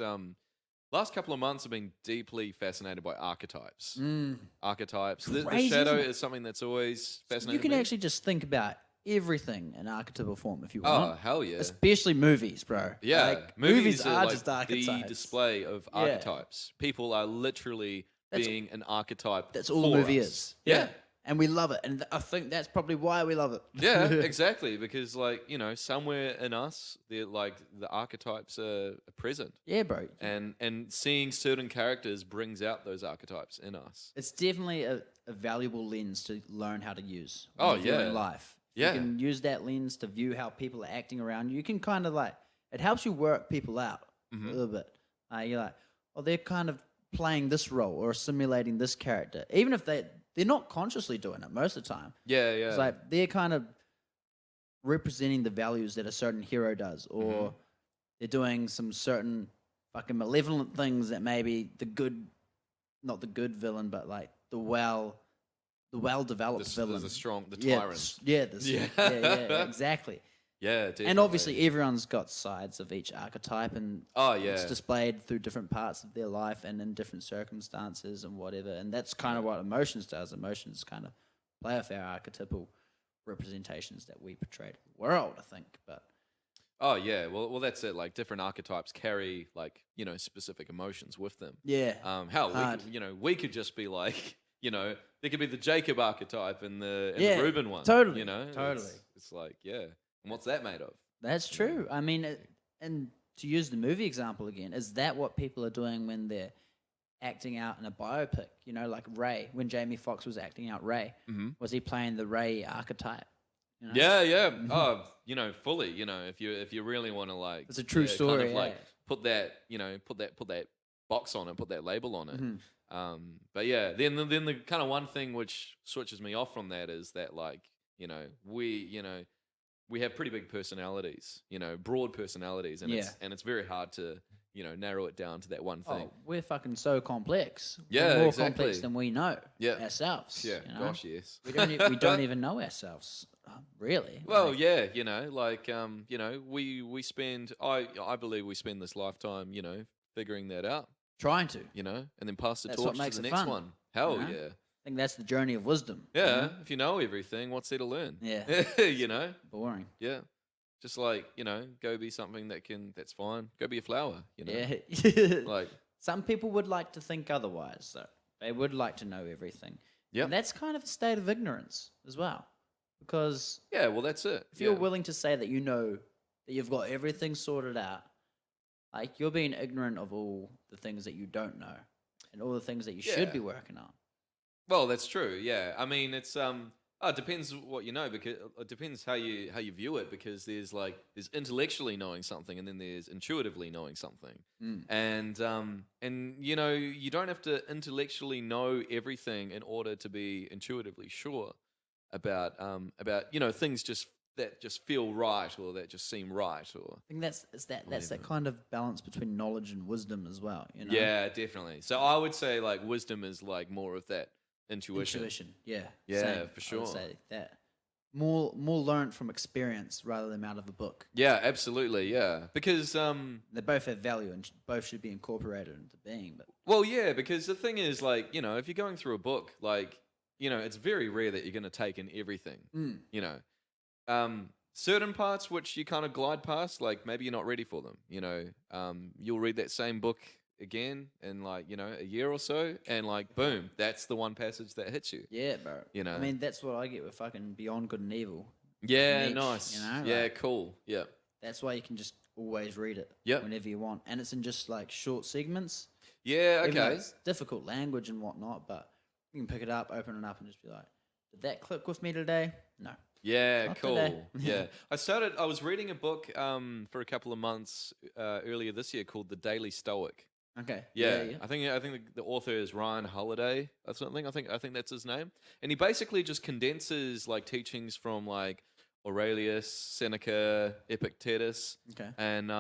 couple of months, I've been deeply fascinated by archetypes. Archetypes. The Crazy, shadow isn't it? is something that's always fascinated You can me. actually just think about everything in archetypal form if you Oh want. hell yeah! Especially movies, bro. Yeah, Like, movies are like just archetypes. the display of Yeah. archetypes. People are literally That's- being an archetype. That's all the for movie us. is. Yeah. And we love it. And I think that's probably why we love it. Yeah, exactly. Because like somewhere in us, the archetypes are present, Yeah, bro. and seeing certain characters brings out those archetypes in us. It's definitely a valuable lens to learn how to use. Oh, when you're yeah. in life. Yeah. You can use that lens to view how people are acting around you. You can kind of like, it helps you work people out Mm-hmm. a little bit. You're like, oh, they're kind of playing this role or simulating this character. Even if they're not consciously doing it most of the time. Yeah, yeah. It's like they're kind of representing the values that a certain hero does, or Mm-hmm. they're doing some certain fucking malevolent things that maybe not the good villain, but like the well-developed villain. There's a strong the Yeah, tyrant. yeah, exactly. Yeah, definitely. And obviously, everyone's got sides of each archetype, and Oh yeah. it's displayed through different parts of their life and in different circumstances and whatever. And that's kind of what emotions does. Emotions kind of play off our archetypal representations that we portray to the world, I think. But Oh yeah. Well, that's it. Like different archetypes carry like specific emotions with them. yeah, Hell, hard. we could just be like, there could be the Jacob archetype and the Yeah, Reuben one. totally, It's- totally. It's like, yeah. And what's that made of? that's true. I mean, and to use the movie example again, is that what people are doing when they're acting out in a biopic? Like Ray, when Jamie Foxx was acting out Ray, was he playing the Ray archetype? You know? Yeah, yeah. Oh, fully. If you really want to like, It's a true kind story, of like yeah. put that box on it, put that label on it. Mm-hmm. But yeah, then the kind of one thing which switches me off from that is that like we have pretty big personalities, broad personalities, and it's very hard to narrow it down to that one thing. Oh, we're fucking so complex. Yeah, we're more exactly. complex than we know ourselves. Yeah, you know? gosh, yes. We don't even know ourselves, really. Well, Like, we spend. I believe we spend this lifetime, figuring that out, trying to. and then pass the That's torch what makes to the it next fun, one. Hell you know? yeah. I think that's the journey of wisdom. you Yeah, know? if you know everything, what's there to learn? Yeah. Boring. Yeah. Just like, go be something that's fine. Go be a flower, Yeah. Like, Some people would like to think otherwise, though. They would like to know everything. Yep. And that's kind of a state of ignorance as well. Because yeah, well, that's it. if you're willing to say that you know that you've got everything sorted out, like you're being ignorant of all the things that you don't know and all the things that you should be working on. Well, that's true. Yeah. I mean, it's it depends what you know, because it depends how you view it, because there's intellectually knowing something, and then there's intuitively knowing something. And you don't have to intellectually know everything in order to be intuitively sure about things that just feel right, or that just seem right, or I think that's that kind of balance between knowledge and wisdom as well. Yeah, definitely. So I would say like wisdom is like more of that intuition. Yeah. Yeah, same. for sure. I would say that more learned from experience rather than out of a book. Yeah, absolutely. Yeah, because They both have value and both should be incorporated into being. But well, yeah, because the thing is, like, if you're going through a book, like, it's very rare that you're going to take in everything. Certain parts which you kind of glide past, like maybe you're not ready for them. You'll read that same book again in like a year or so, and like boom, that's the one passage that hits you. yeah, bro. I mean, that's what I get with fucking Beyond Good and Evil. Yeah, Nietzsche, nice. like, Yeah, cool. Yeah. That's why you can just always read it. Yep. Whenever you want, and it's in just like short segments. Yeah. Even though Okay. it's difficult language and whatnot, but you can pick it up, open it up, and just be like, "Did that click with me today?" No. Yeah, Not cool. today. Yeah. I was reading a book for a couple of months earlier this year called The Daily Stoic. Okay. Yeah. I think the author is Ryan Holiday or something. I think that's his name. And he basically just condenses like teachings from like Aurelius, Seneca, Epictetus. Okay. And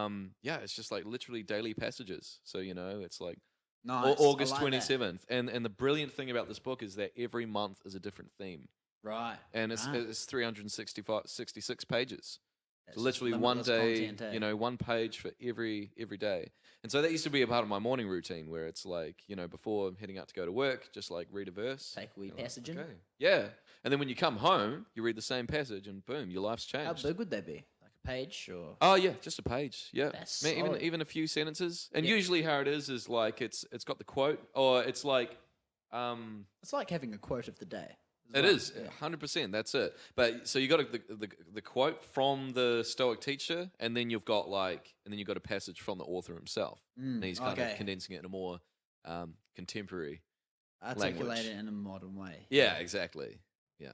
it's just like literally daily passages. So, it's like Nice. August I like that. 27th. And the brilliant thing about this book is that every month is a different theme. Right. And it's Right. it's 66 pages. That's So literally just one limitless day, content, eh? one page for every day. And so that used to be a part of my morning routine, where it's like, before heading out to go to work, just like read a verse. Take a wee You're like, passage in. okay. Yeah. And then when you come home, you read the same passage, and boom, your life's How changed. big would they be? Like a page or? Oh yeah, just a page. Yeah. That's Man, solid. even a few sentences. And Yeah. usually how it is like it's got the quote, or it's like It's like having a quote of the day. as It well. is Yeah. 100%. That's it. But so you got the quote from the Stoic teacher, and then you've got a passage from the author himself, and he's kind of okay. condensing it in a more contemporary. Articulate language. it in a modern way. Yeah, exactly. Yeah,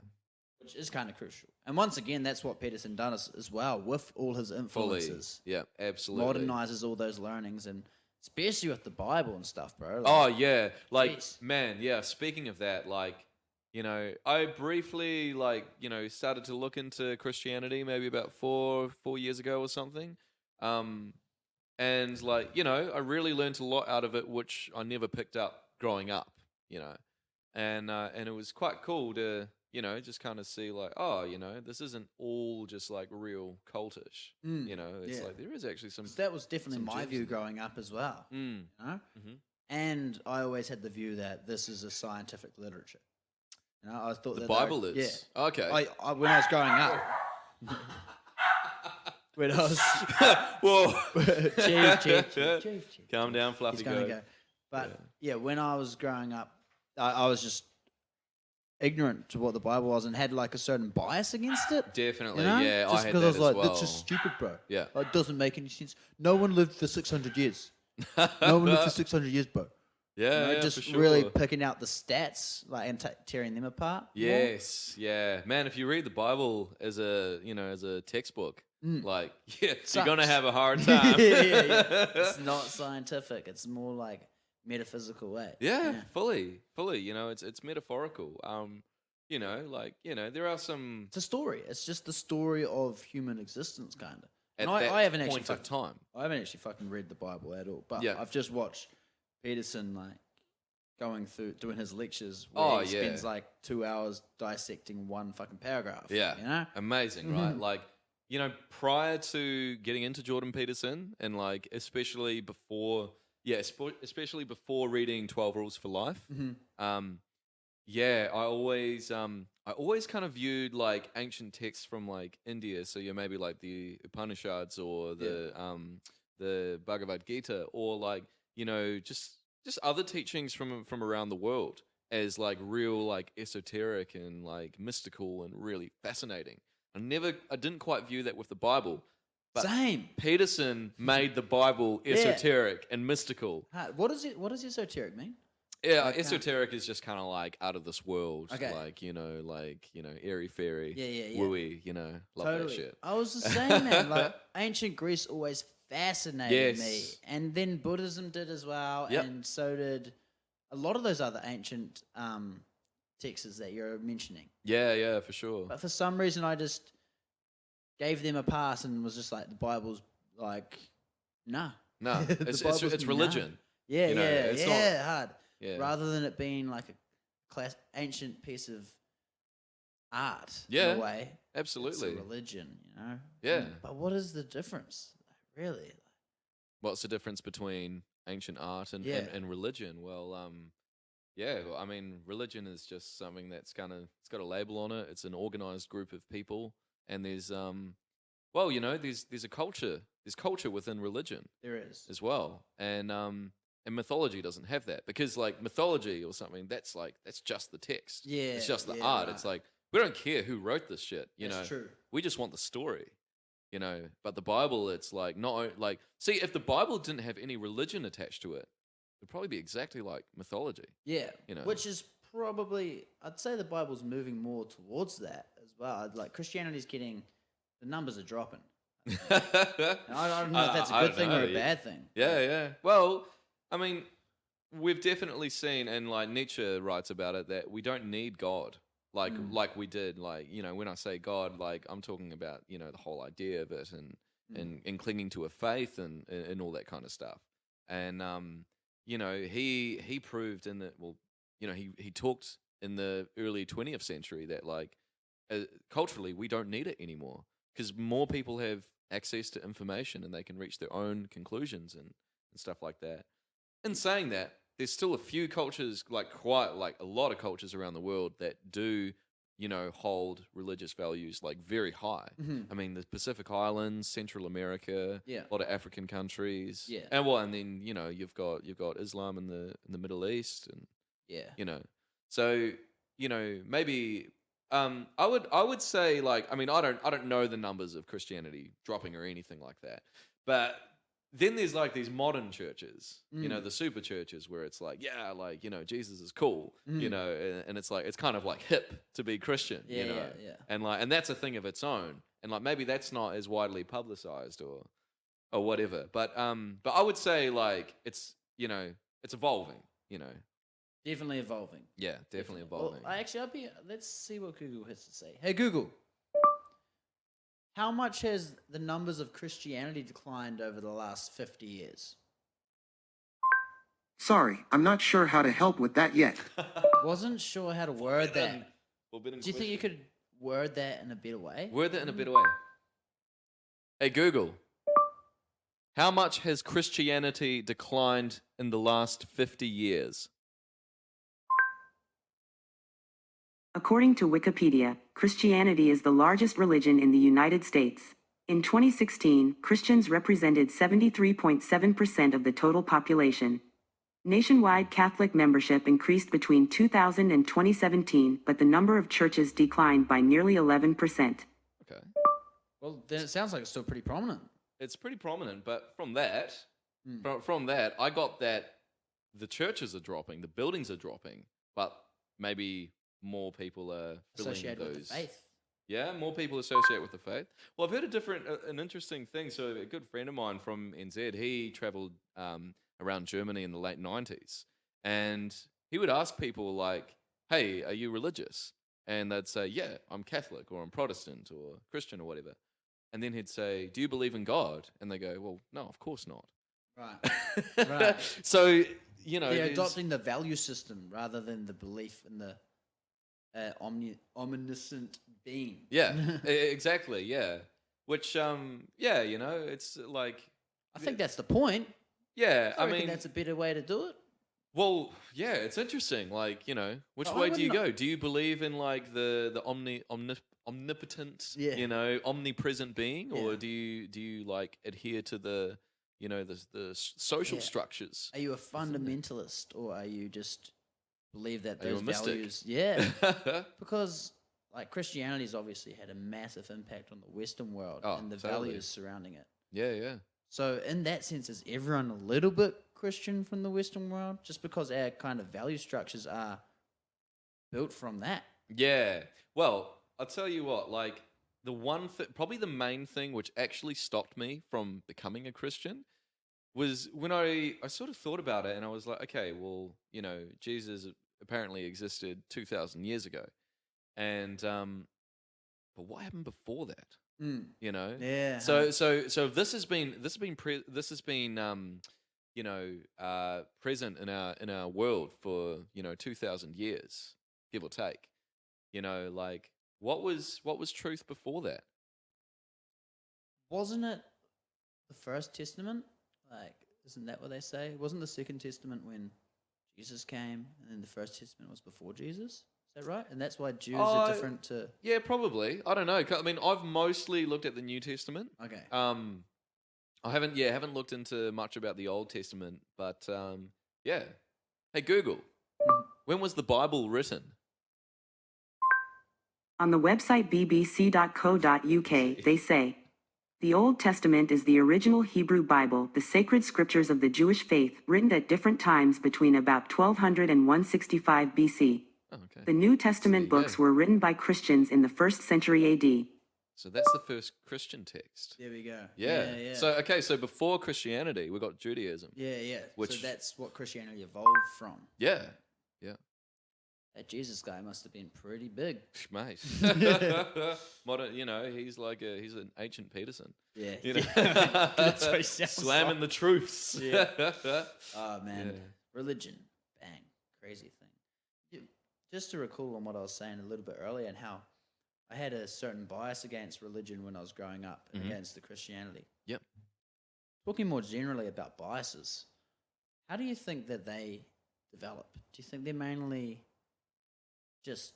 Which is kind of crucial. And once again, that's what Peterson does as well with all his fully. influences. Yeah, absolutely. Modernizes all those learnings, and especially with the Bible and stuff, bro. Oh yeah, like Jeez. man, yeah. Speaking of that, I briefly started to look into Christianity maybe about four years ago or something. And I really learned a lot out of it, which I never picked up growing up, and it was quite cool to, just kind of see this isn't all just like real cultish, it's yeah. like there is actually some. 'Cause that was definitely some my gems view in there. growing up as well. Mm, mhm. And I always had the view that this is a scientific literature. I thought The that Bible is. Yeah. Okay. I when I was growing up. When I was Whoa. chief. Calm down, Fluffy. He's gonna go. But yeah, when I was growing up, I was just ignorant to what the Bible was and had like a certain bias against it. Definitely, You know? yeah. Just I had because that I was as like, well. that's just stupid, bro. Yeah. Like, it doesn't make any sense. No one lived for 600 years. No one lived for 600 years, bro. Yeah, yeah, Just for sure. really picking out the stats, like, and tearing them apart. more. Yes, yeah, man. If you read the Bible as a textbook, you're gonna have a hard time. Yeah. It's not scientific. It's more like metaphysical way. Yeah, fully. It's metaphorical. there are some It's a story. It's just the story of human existence, kind of. at And that I haven't actually point of time. I haven't actually fucking read the Bible at all. But Yeah. I've just watched Peterson going through doing his lectures where Oh, he yeah. spends 2 hours dissecting one fucking paragraph. Yeah. You know? Amazing, right? Like, prior to getting into Jordan Peterson and especially before reading 12 Rules for Life, I always kind of viewed ancient texts from India. So maybe the Upanishads or the Bhagavad Gita or just other teachings from around the world as real esoteric and mystical and really fascinating. I didn't quite view that with the Bible. But Same. Peterson made the Bible esoteric and mystical. What does esoteric mean? Yeah, esoteric is just kind of out of this world, Okay. airy fairy, Yeah. wooey, love that shit. I was the same, man. Ancient Greece always fascinated me, Yes. and then Buddhism did as well, Yep. and so did a lot of those other ancient texts that you're mentioning. Yeah, for sure. But for some reason, I just gave them a pass and was just the Bible's nah. No, The it's Bible's religion. Yeah, You know, it's not- hard. Yeah. Rather than it being a ancient piece of art Yeah, in a way. Absolutely. It's a religion, Yeah. But what is the difference, really? What's the difference between ancient art and religion? Well, I mean, religion is just something that's it's got a label on it. It's an organized group of people, and there's there's a culture. There's culture within religion There is. as well, and mythology doesn't have that because mythology or something that's just the text. Yeah, it's just the yeah, art. right. It's we don't care who wrote this shit. That's true. We just want the story. But the Bible, it's see, if the Bible didn't have any religion attached to it, it'd probably be exactly like mythology. Yeah. You know. Which is probably, I'd say the Bible's moving more towards that as well. Christianity's getting, the numbers are dropping. And I don't know if that's a I good don't thing or know. a bad thing. Yeah. Well, I mean, we've definitely seen, and Nietzsche writes about it, that we don't need God like we did. When I say God, I'm talking about the whole idea of it and clinging to a faith and all that kind of stuff. And he proved in that. Well, he talked in the early 20th century that culturally we don't need it anymore because more people have access to information and they can reach their own conclusions and stuff like that. In saying that, there's still a few cultures, quite a lot of cultures around the world that do, hold religious values very high. I mean, the Pacific Islands, Central America, Yeah. a lot of African countries, Yeah. and then you've got Islam in the Middle East, and Yeah. so maybe I would say I mean I don't know the numbers of Christianity dropping or anything like that, but then there's these modern churches, the super churches where it's Jesus is cool, and it's kind of hip to be Christian, Yeah. and that's a thing of its own, and maybe that's not as widely publicized or whatever, but I would say it's it's evolving, Definitely evolving. yeah, definitely evolving. Well, let's see what Google has to say. Hey, Google. How much has the numbers of Christianity declined over the last 50 years? Sorry, I'm not sure how to help with that yet. Wasn't sure how to word that. Forbidden Do you think you could word that in a better way? Word that in a better way. Hey Google, how much has Christianity declined in the last 50 years? According to Wikipedia, Christianity is the largest religion in the United States. In 2016, Christians represented 73.7% of the total population. Nationwide Catholic membership increased between 2000 and 2017, but the number of churches declined by nearly 11%. Okay. Well, then it sounds like it's still pretty prominent. It's pretty prominent, but from that, from that, I got that the churches are dropping, the buildings are dropping, but maybe more people are filling Associated those. with the faith. Yeah, more people associate with the faith. Well, I've heard an interesting thing. So a good friend of mine from NZ, he traveled around Germany in the late 90s, and he would ask people hey, are you religious? and they'd say, yeah, I'm Catholic or I'm Protestant or Christian or whatever. And then he'd say, do you believe in God? And they go, well, no, of course not. Right. Right. So, They're there's- adopting the value system rather than the belief in the omniscient being. Yeah, exactly, yeah. Which, yeah, it's like, I think that's the point. yeah, I I reckon mean, that's a better way to do it. well, yeah, it's interesting. Like, which I way do you wouldn't- go? Do you believe in like the omnipotent, Yeah. omnipresent being, or Yeah. do you like adhere to the, the social Yeah. structures? Are you a fundamentalist or are you just believe that Are you those a mystic? values? Yeah. Because like Christianity's obviously had a massive impact on the Western world Oh, and the totally. values surrounding it. Yeah, yeah. So in that sense, is everyone a little bit Christian from the Western world? Just because our kind of value structures are built from that. Yeah. Well, I'll tell you what, like the one probably the main thing which actually stopped me from becoming a Christian was when I sort of thought about it and I was like, okay, well, Jesus apparently existed 2,000 years ago. And but what happened before that? Yeah. So this has been present in our world for 2,000 years, give or take. Like what was truth before that? Wasn't it the First Testament? Like, isn't that what they say? Wasn't the Second Testament when Jesus came and then the First Testament was before Jesus? Is that right? And that's why Jews are different to... Yeah, probably. I don't know. I mean, I've mostly looked at the New Testament. Okay. I haven't looked into much about the Old Testament, but yeah. Hey Google, when was the Bible written? On the website bbc.co.uk, they say, the Old Testament is the original Hebrew Bible, the sacred scriptures of the Jewish faith, written at different times between about 1200 and 165 BC. Oh, okay. The New Testament There you books go. were written by Christians in the 1st century AD. So that's the first Christian text. There we go. Yeah. Yeah. So before Christianity, we got Judaism. Yeah. Which- So that's what Christianity evolved from. Yeah. That Jesus guy must have been pretty big. Mate. Modern, he's an ancient Peterson. Yeah. You know? That's what he sounds Slamming like. the truths. Yeah. Oh, man. Yeah. Religion. Bang. Crazy thing. Just to recall on what I was saying a little bit earlier and how I had a certain bias against religion when I was growing up and against the Christianity. Yep. Talking more generally about biases, how do you think that they develop? Do you think they're mainly just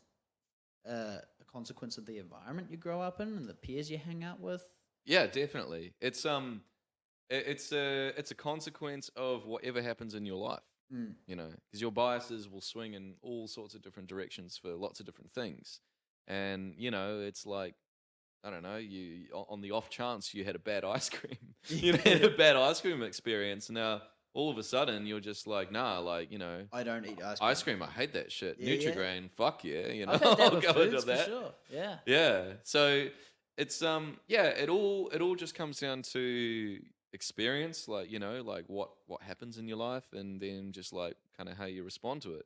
a consequence of the environment you grow up in and the peers you hang out with? Yeah, definitely. It's a consequence of whatever happens in your life. Because your biases will swing in all sorts of different directions for lots of different things. And, it's like, I don't know, you on the off chance you had a bad ice cream, had a bad ice cream experience. Now, all of a sudden, you're just like, nah, like, I don't eat ice cream. ice cream, I hate that shit. Yeah, yeah. Nutri-Grain, fuck yeah, I've had that I'll with go into foods for that. sure. Yeah. Yeah. So it's it all just comes down to experience, like, like what happens in your life and then just like kind of how you respond to it,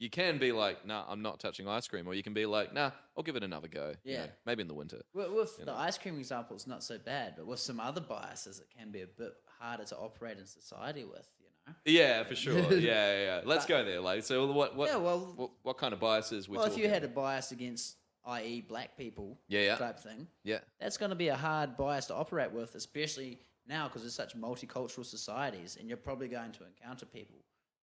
You can be like, nah, I'm not touching ice cream, or you can be like, nah, I'll give it another go. Yeah. Maybe in the winter. With the ice cream example, it's not so bad, but with some other biases, it can be a bit harder to operate in society with, Yeah, for sure. Yeah. Let's go there. Like, so what kind of biases we're Well, if talking? you had a bias against, i.e., black people, Yeah. type thing, Yeah. that's going to be a hard bias to operate with, especially now because there's such multicultural societies, and you're probably going to encounter people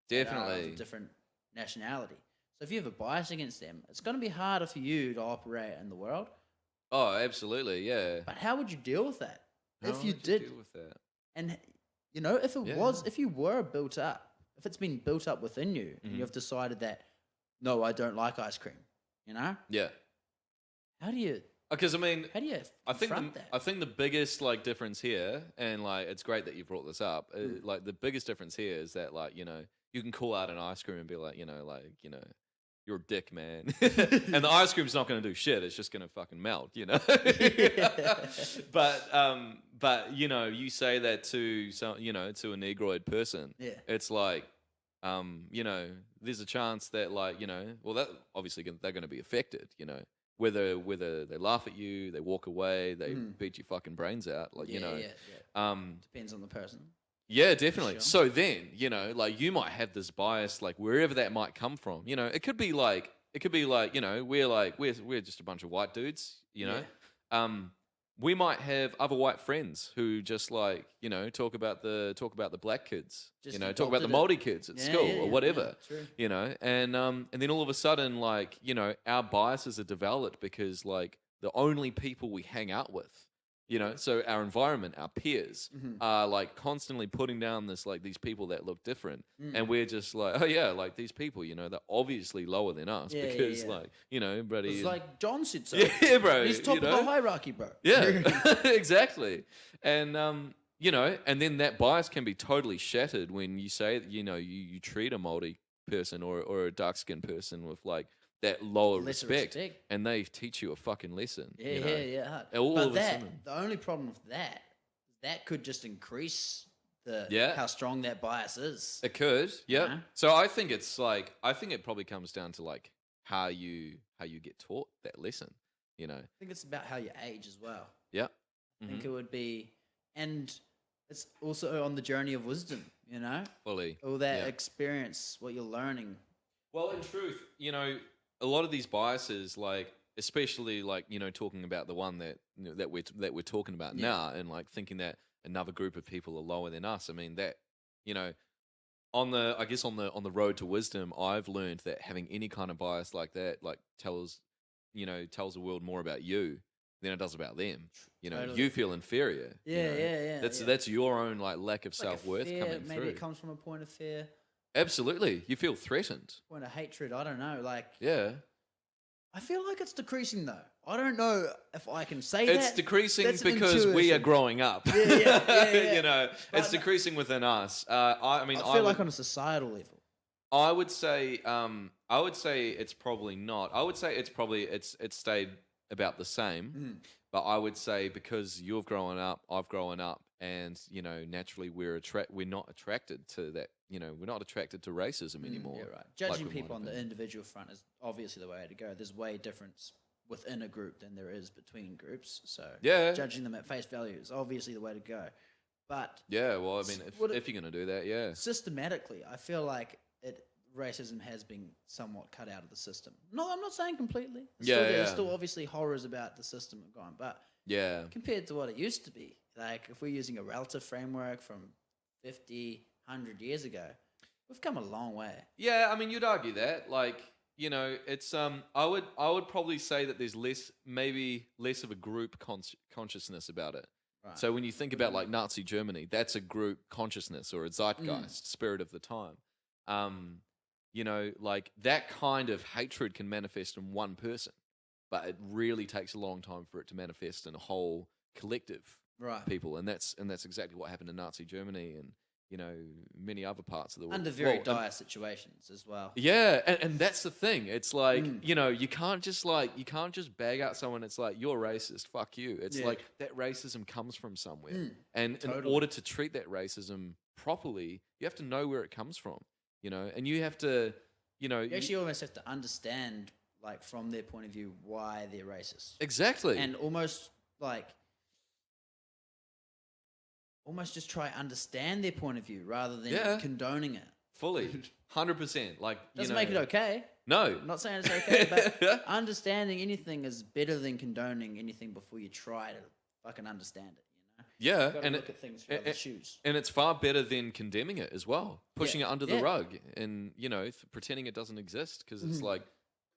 that are Definitely. of a different nationality. So if you have a bias against them, it's going to be harder for you to operate in the world. Oh, absolutely. Yeah. But how would you deal with that? How If you would did, deal with that? and if it Yeah. was, if you were built up, if it's been built up within you, and Mm-hmm. you've decided that, no, I don't like ice cream, Yeah. how do you Because I mean, how do you I think confront the, that? I think the biggest like difference here, and like it's great that you brought this up. Like the biggest difference here is that like you can call out an ice cream and be like you're a dick, man, and the ice cream's not going to do shit. It's just going to fucking melt, But you say that to some to a Negroid person, Yeah. it's like you know, there's a chance that like, you know, well, that obviously they're going to be affected, you know, whether they laugh at you, they walk away, they beat your fucking brains out, like, you know, Depends on the person. yeah, definitely. Sure. So then, you know, like you might have this bias, like wherever that might come from, you know, it could be like, you know, we're just a bunch of white dudes, you know, we might have other white friends who just like, you know, talk about the black kids, Just you know, talk about the adopted it. Maori kids at school Yeah, or whatever, true. you know, and then all of a sudden, like, you know, our biases are developed because like the only people we hang out with, you know, so our environment, our peers are like constantly putting down this like these people that look different, and we're just like, oh yeah, like these people, you know, they're obviously lower than us because like, you know, buddy, It's like John said so. yeah, bro, He's top you of know? the hierarchy, bro. Yeah, exactly. And you know, and then that bias can be totally shattered when you say that, you know, you treat a Māori person or a dark skinned person with like that lower Lesser respect, respect. and they teach you a fucking lesson. Yeah, you know? hard. And all But of a sudden, the only problem with that could just increase Yeah. how strong that bias is. it could, yeah. know? So I think it's like, I think it probably comes down to like how you get taught that lesson. You know, I think it's about how you age as well. yeah. I think it would be, and it's also on the journey of wisdom, you know? Fully. All that Yeah. experience, what you're learning. Well, in truth, you know, a lot of these biases, like especially like, you know, talking about the one that you know, that we're talking about now, and like thinking that another group of people are lower than us. I mean, that, you know, on the road to wisdom, I've learned that having any kind of bias like that like tells the world more about you than it does about them. You know, Totally. you feel inferior. you Yeah, know. yeah. That's your own like lack of It's like a self-worth fear, coming maybe through. it comes from a point of fear, Absolutely. You feel threatened. point of hatred. I don't know. Like, Yeah. I feel like it's decreasing though. I don't know if I can say It's that. decreasing That's an because we are intuition. growing up. Yeah. You know, it's But- decreasing within us. I mean, I feel like on a societal level. I would say it's probably not. I would say it's stayed about the same. But I would say because you've grown up, I've grown up, and you know, naturally we're not attracted to that. You know, we're not attracted to racism anymore. Yeah, right. Judging we people might on have the been. individual front is obviously the way to go. There's way difference within a group than there is between groups. So Yeah. judging them at face value is obviously the way to go. But Yeah, well, I mean, What if you're going to do that, yeah. systematically, I feel like racism has been somewhat cut out of the system. No, I'm not saying completely. It's still there. There's Yeah. still obviously horrors about the system gone, but Yeah. compared to what it used to be, like if we're using a relative framework from 50, 100 years ago, we've come a long way. Yeah, I mean, you'd argue that, like, you know, it's I would probably say that there's maybe less of a group consciousness about it. Right. So when you think about like Nazi Germany, that's a group consciousness or a zeitgeist, spirit of the time. You know, like that kind of hatred can manifest in one person, but it really takes a long time for it to manifest in a whole collective Right. people, and that's exactly what happened in Nazi Germany and, you know, many other parts of the world. Under very Well, dire situations as well. yeah, and that's the thing. It's like, you know, you can't just bag out someone. It's like, you're racist, fuck you. It's Yeah. like that racism comes from somewhere, and in totally. order to treat that racism properly, you have to know where it comes from, you know, and you have to, you know, You actually almost have to understand, like, from their point of view, why they're racist. exactly, And almost just try understand their point of view rather than Yeah. condoning it. fully, 100%. Like, you Doesn't know, make it okay. No, I'm not saying it's okay, but understanding anything is better than condoning anything before you try to fucking understand it. You know, yeah, you got to and look at things through other shoes. And it's far better than condemning it as well, pushing it under the Yeah. rug and, you know, pretending it doesn't exist because it's like,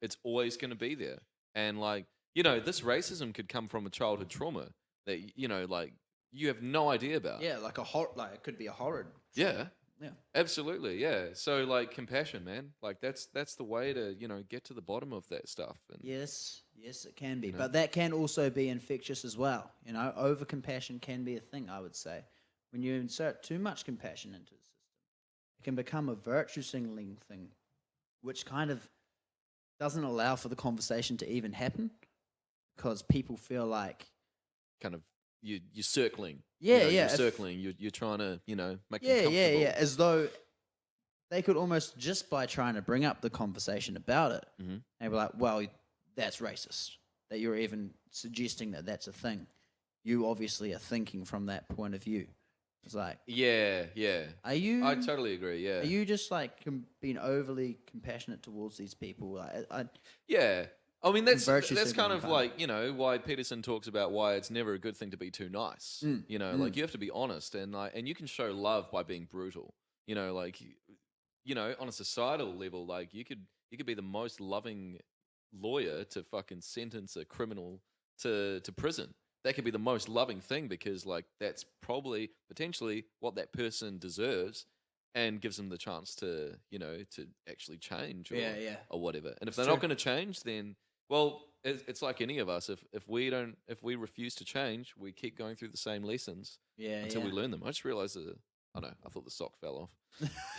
it's always going to be there. And like, you know, this racism could come from a childhood trauma that, you know, like you have no idea about. Yeah, like it could be a horrid. Yeah. Yeah. Absolutely. Yeah. So like compassion, man, like that's the way to, you know, get to the bottom of that stuff. And Yes, it can be. But that can also be infectious as well. You know, over compassion can be a thing, I would say. When you insert too much compassion into the system, it can become a virtue signaling thing, which kind of doesn't allow for the conversation to even happen because people feel like, kind of you're circling. Yeah, you know, yeah, You're if- circling. You're trying to, you know, make them yeah, comfortable. as though they could almost, just by trying to bring up the conversation about it, they were like, well, that's racist. That you're even suggesting that that's a thing. You obviously are thinking from that point of view. It's like, Yeah. are you? I totally agree. Yeah. Are you just like being overly compassionate towards these people? Like, Yeah. I mean, that's virtue kind signaling of kind of- like, you know, why Peterson talks about why it's never a good thing to be too nice. You know, like you have to be honest, and you can show love by being brutal. You know, like, you know, on a societal level, like you could be the most loving lawyer to fucking sentence a criminal to prison. That could be the most loving thing because like that's probably potentially what that person deserves and gives them the chance to, you know, to actually change or, or whatever. And if they're not going to change, then, well, it's like any of us. If we refuse to change, we keep going through the same lessons until we learn them. I just realized that, I know, I thought the sock fell off.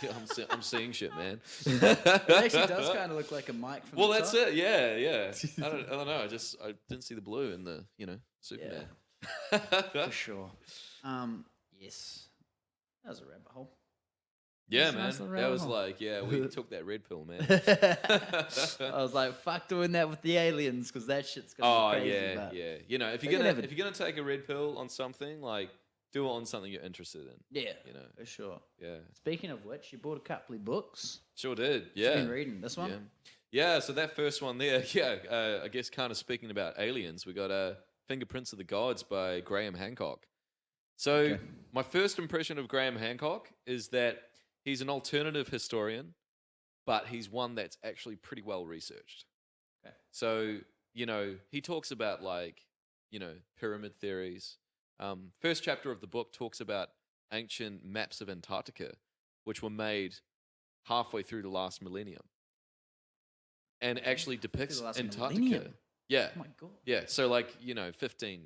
Yeah, I'm seeing shit, man. It actually does kind of look like a mic from Well, the that's top. it. Yeah. I don't know. I didn't see the blue in the, you know, Superman. For sure. Yes. That was a rabbit hole. Yeah, That's a man. nice little That rabbit was hole. like, yeah, we took that red pill, man. I was like, fuck doing that with the aliens because that shit's gonna be crazy. But yeah. You know, if They you're can gonna have if you're gonna take a red pill on something, like do it on something you're interested in. yeah, You know. for sure. Yeah. Speaking of which, you bought a couple of books. Sure did. You've Yeah. been reading this one. Yeah. So that first one there, I guess kind of speaking about aliens, we got Fingerprints of the Gods by Graham Hancock. So my first impression of Graham Hancock is that he's an alternative historian, but he's one that's actually pretty well researched. Okay. So, you know, he talks about like, you know, pyramid theories. First chapter of the book talks about ancient maps of Antarctica, which were made halfway through the last millennium. And actually depicts last Antarctica. millennium? Yeah. Oh my god. Yeah. So like, you know, 15th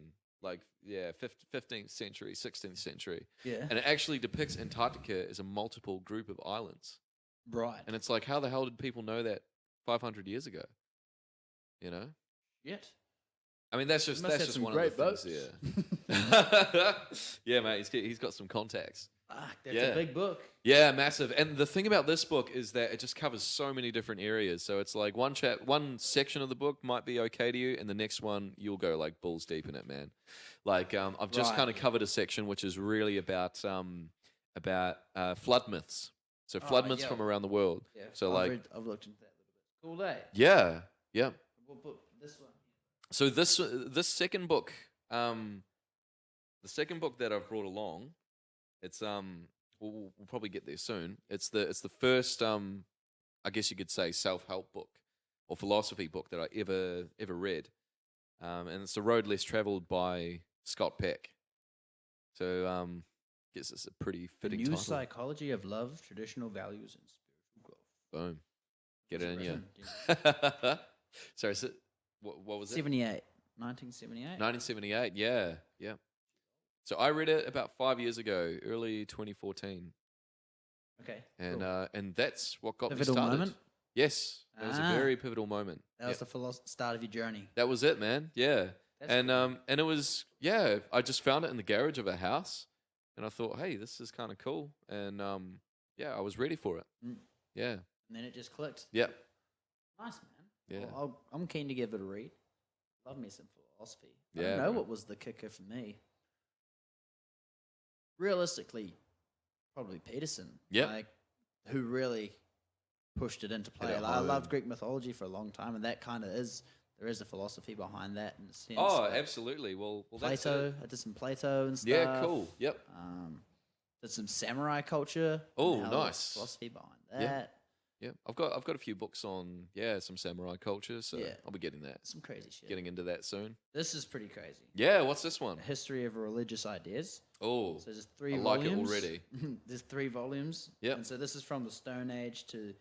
century, 16th century. Yeah. And it actually depicts Antarctica as a multiple group of islands. Right. And it's like, how the hell did people know that 500 years ago? You know? Yet. I mean, that's just Must have just some one great of the things. boats. Yeah. Yeah, mate. He's got some contacts. Fuck, that's Yeah. a big book. Yeah, massive. And the thing about this book is that it just covers so many different areas. So it's like one section of the book might be okay to you, and the next one you'll go like balls deep in it, man. Like I've just kind of covered a section which is really about flood myths. So flood myths from around the world. Yeah. So I've like, I've looked into that a little bit. Cool day. yeah. What book? This one. So this second book, the second book that I've brought along, it's we'll probably get there soon. It's the first I guess you could say self-help book or philosophy book that I ever read, and it's The Road Less Traveled by Scott Peck. So I guess it's a pretty The fitting New title. Psychology of Love, Traditional Values, and Spiritual Growth. Boom, get it in Written, you. Sorry, so what was it? 1978. 1978, yeah. So I read it about 5 years ago, early 2014, Okay. and cool. and that's what got Pivotal me started. moment? Yes, it was a Ah. very pivotal moment. That was the start of your journey. That was it, man. Yeah, That's and cool. and it was I just found it in the garage of a house, and I thought, hey, this is kind of cool, and I was ready for it. Mm. Yeah, And then it just clicked. yeah, Nice, man. Yeah. Well, I'm keen to give it a read. Love me some philosophy. I Yeah, don't know bro. what was the kicker for me. Realistically, probably Peterson. Yep. Like, who really pushed it into play. it Like, I home. loved Greek mythology for a long time, and that kind of there is a philosophy behind that in a sense. Oh, but absolutely. Well, that's Plato. it. I did some Plato and stuff. Yeah, cool. Yep. Did some samurai culture. Oh, and how the nice. philosophy behind Yeah. that. Yeah, I've got a few books on some samurai culture, so Yeah. I'll be getting that, Some crazy shit. getting into that soon. This is pretty crazy. Yeah, what's this one? A history of religious ideas. Oh, So there's three I like it volumes. already. There's 3 volumes. Yep. And so this is from the Stone Age to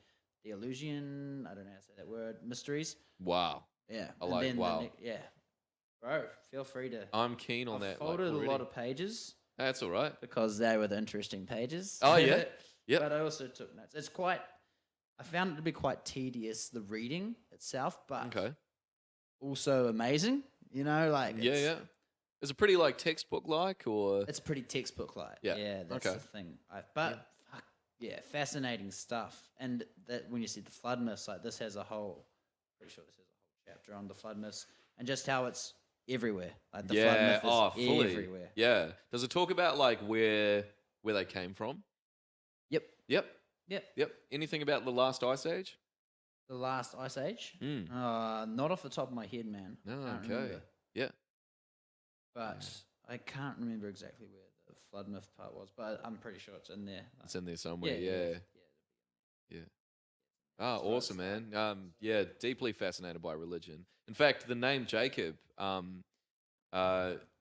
the Eleusinian, I don't know how to say that word, mysteries. wow. Yeah. I like- wow. Yeah. Bro, feel free to. I'm keen on I've that. Like, folded a lot already. of pages That's all right. because they were the interesting pages. Oh, yeah? Yep. But I also took notes. I found it to be quite tedious, the reading itself, but Okay. also amazing. You know, like Yeah. Is it pretty like textbook like or? It's pretty textbook like. Yeah, Yeah, that's okay. the thing. Yeah. But fuck, Yeah, fascinating stuff. And that when you see the flood myths, like this has a whole, pretty sure this has a whole chapter on the flood myths and just how it's everywhere. Like the flood myth is fully. everywhere. Yeah. Does it talk about like where they came from? Yep. Yep. Yep. Yep. Anything about the last ice age? The last ice age? Mm. Not off the top of my head, man. No, Can't okay. remember. Yeah. But I can't remember exactly where the flood myth part was, but I'm pretty sure it's in there. It's in there somewhere. Yeah, Yeah. yeah. Yeah. Ah, awesome, man. Yeah, deeply fascinated by religion. In fact, the name Jacob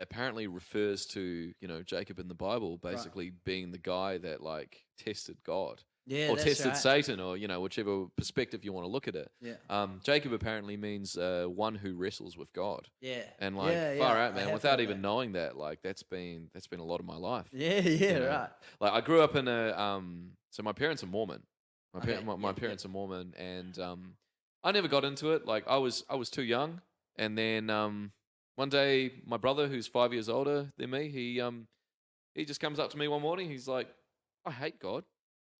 apparently refers to, Jacob in the Bible basically being the guy that like tested God. Yeah, Or that's tested right. Satan, or whichever perspective you want to look at it. Yeah. Jacob apparently means one who wrestles with God. Yeah. And like Yeah, far yeah, out, I man, have without heard even that. knowing that, like that's been a lot of my life. Yeah, you know? right. Like I grew up in a so my parents are Mormon. My Okay, parents are Mormon, and I never got into it. Like I was too young, and then one day my brother, who's 5 years older than me, he just comes up to me one morning. He's like, "I hate God."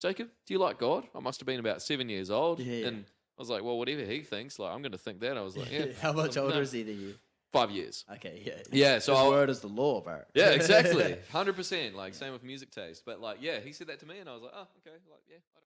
Jacob, do you like God? I must have been about 7 years old. Yeah. And I was like, well, whatever he thinks, like I'm going to think that. I was like, yeah. How much older no. is he than you? 5 years. Okay, yeah. Yeah, so His I'll- word is the law, bro. Yeah, exactly. 100%. Like same with music taste. But like, yeah, he said that to me and I was like, oh, okay. Like, yeah.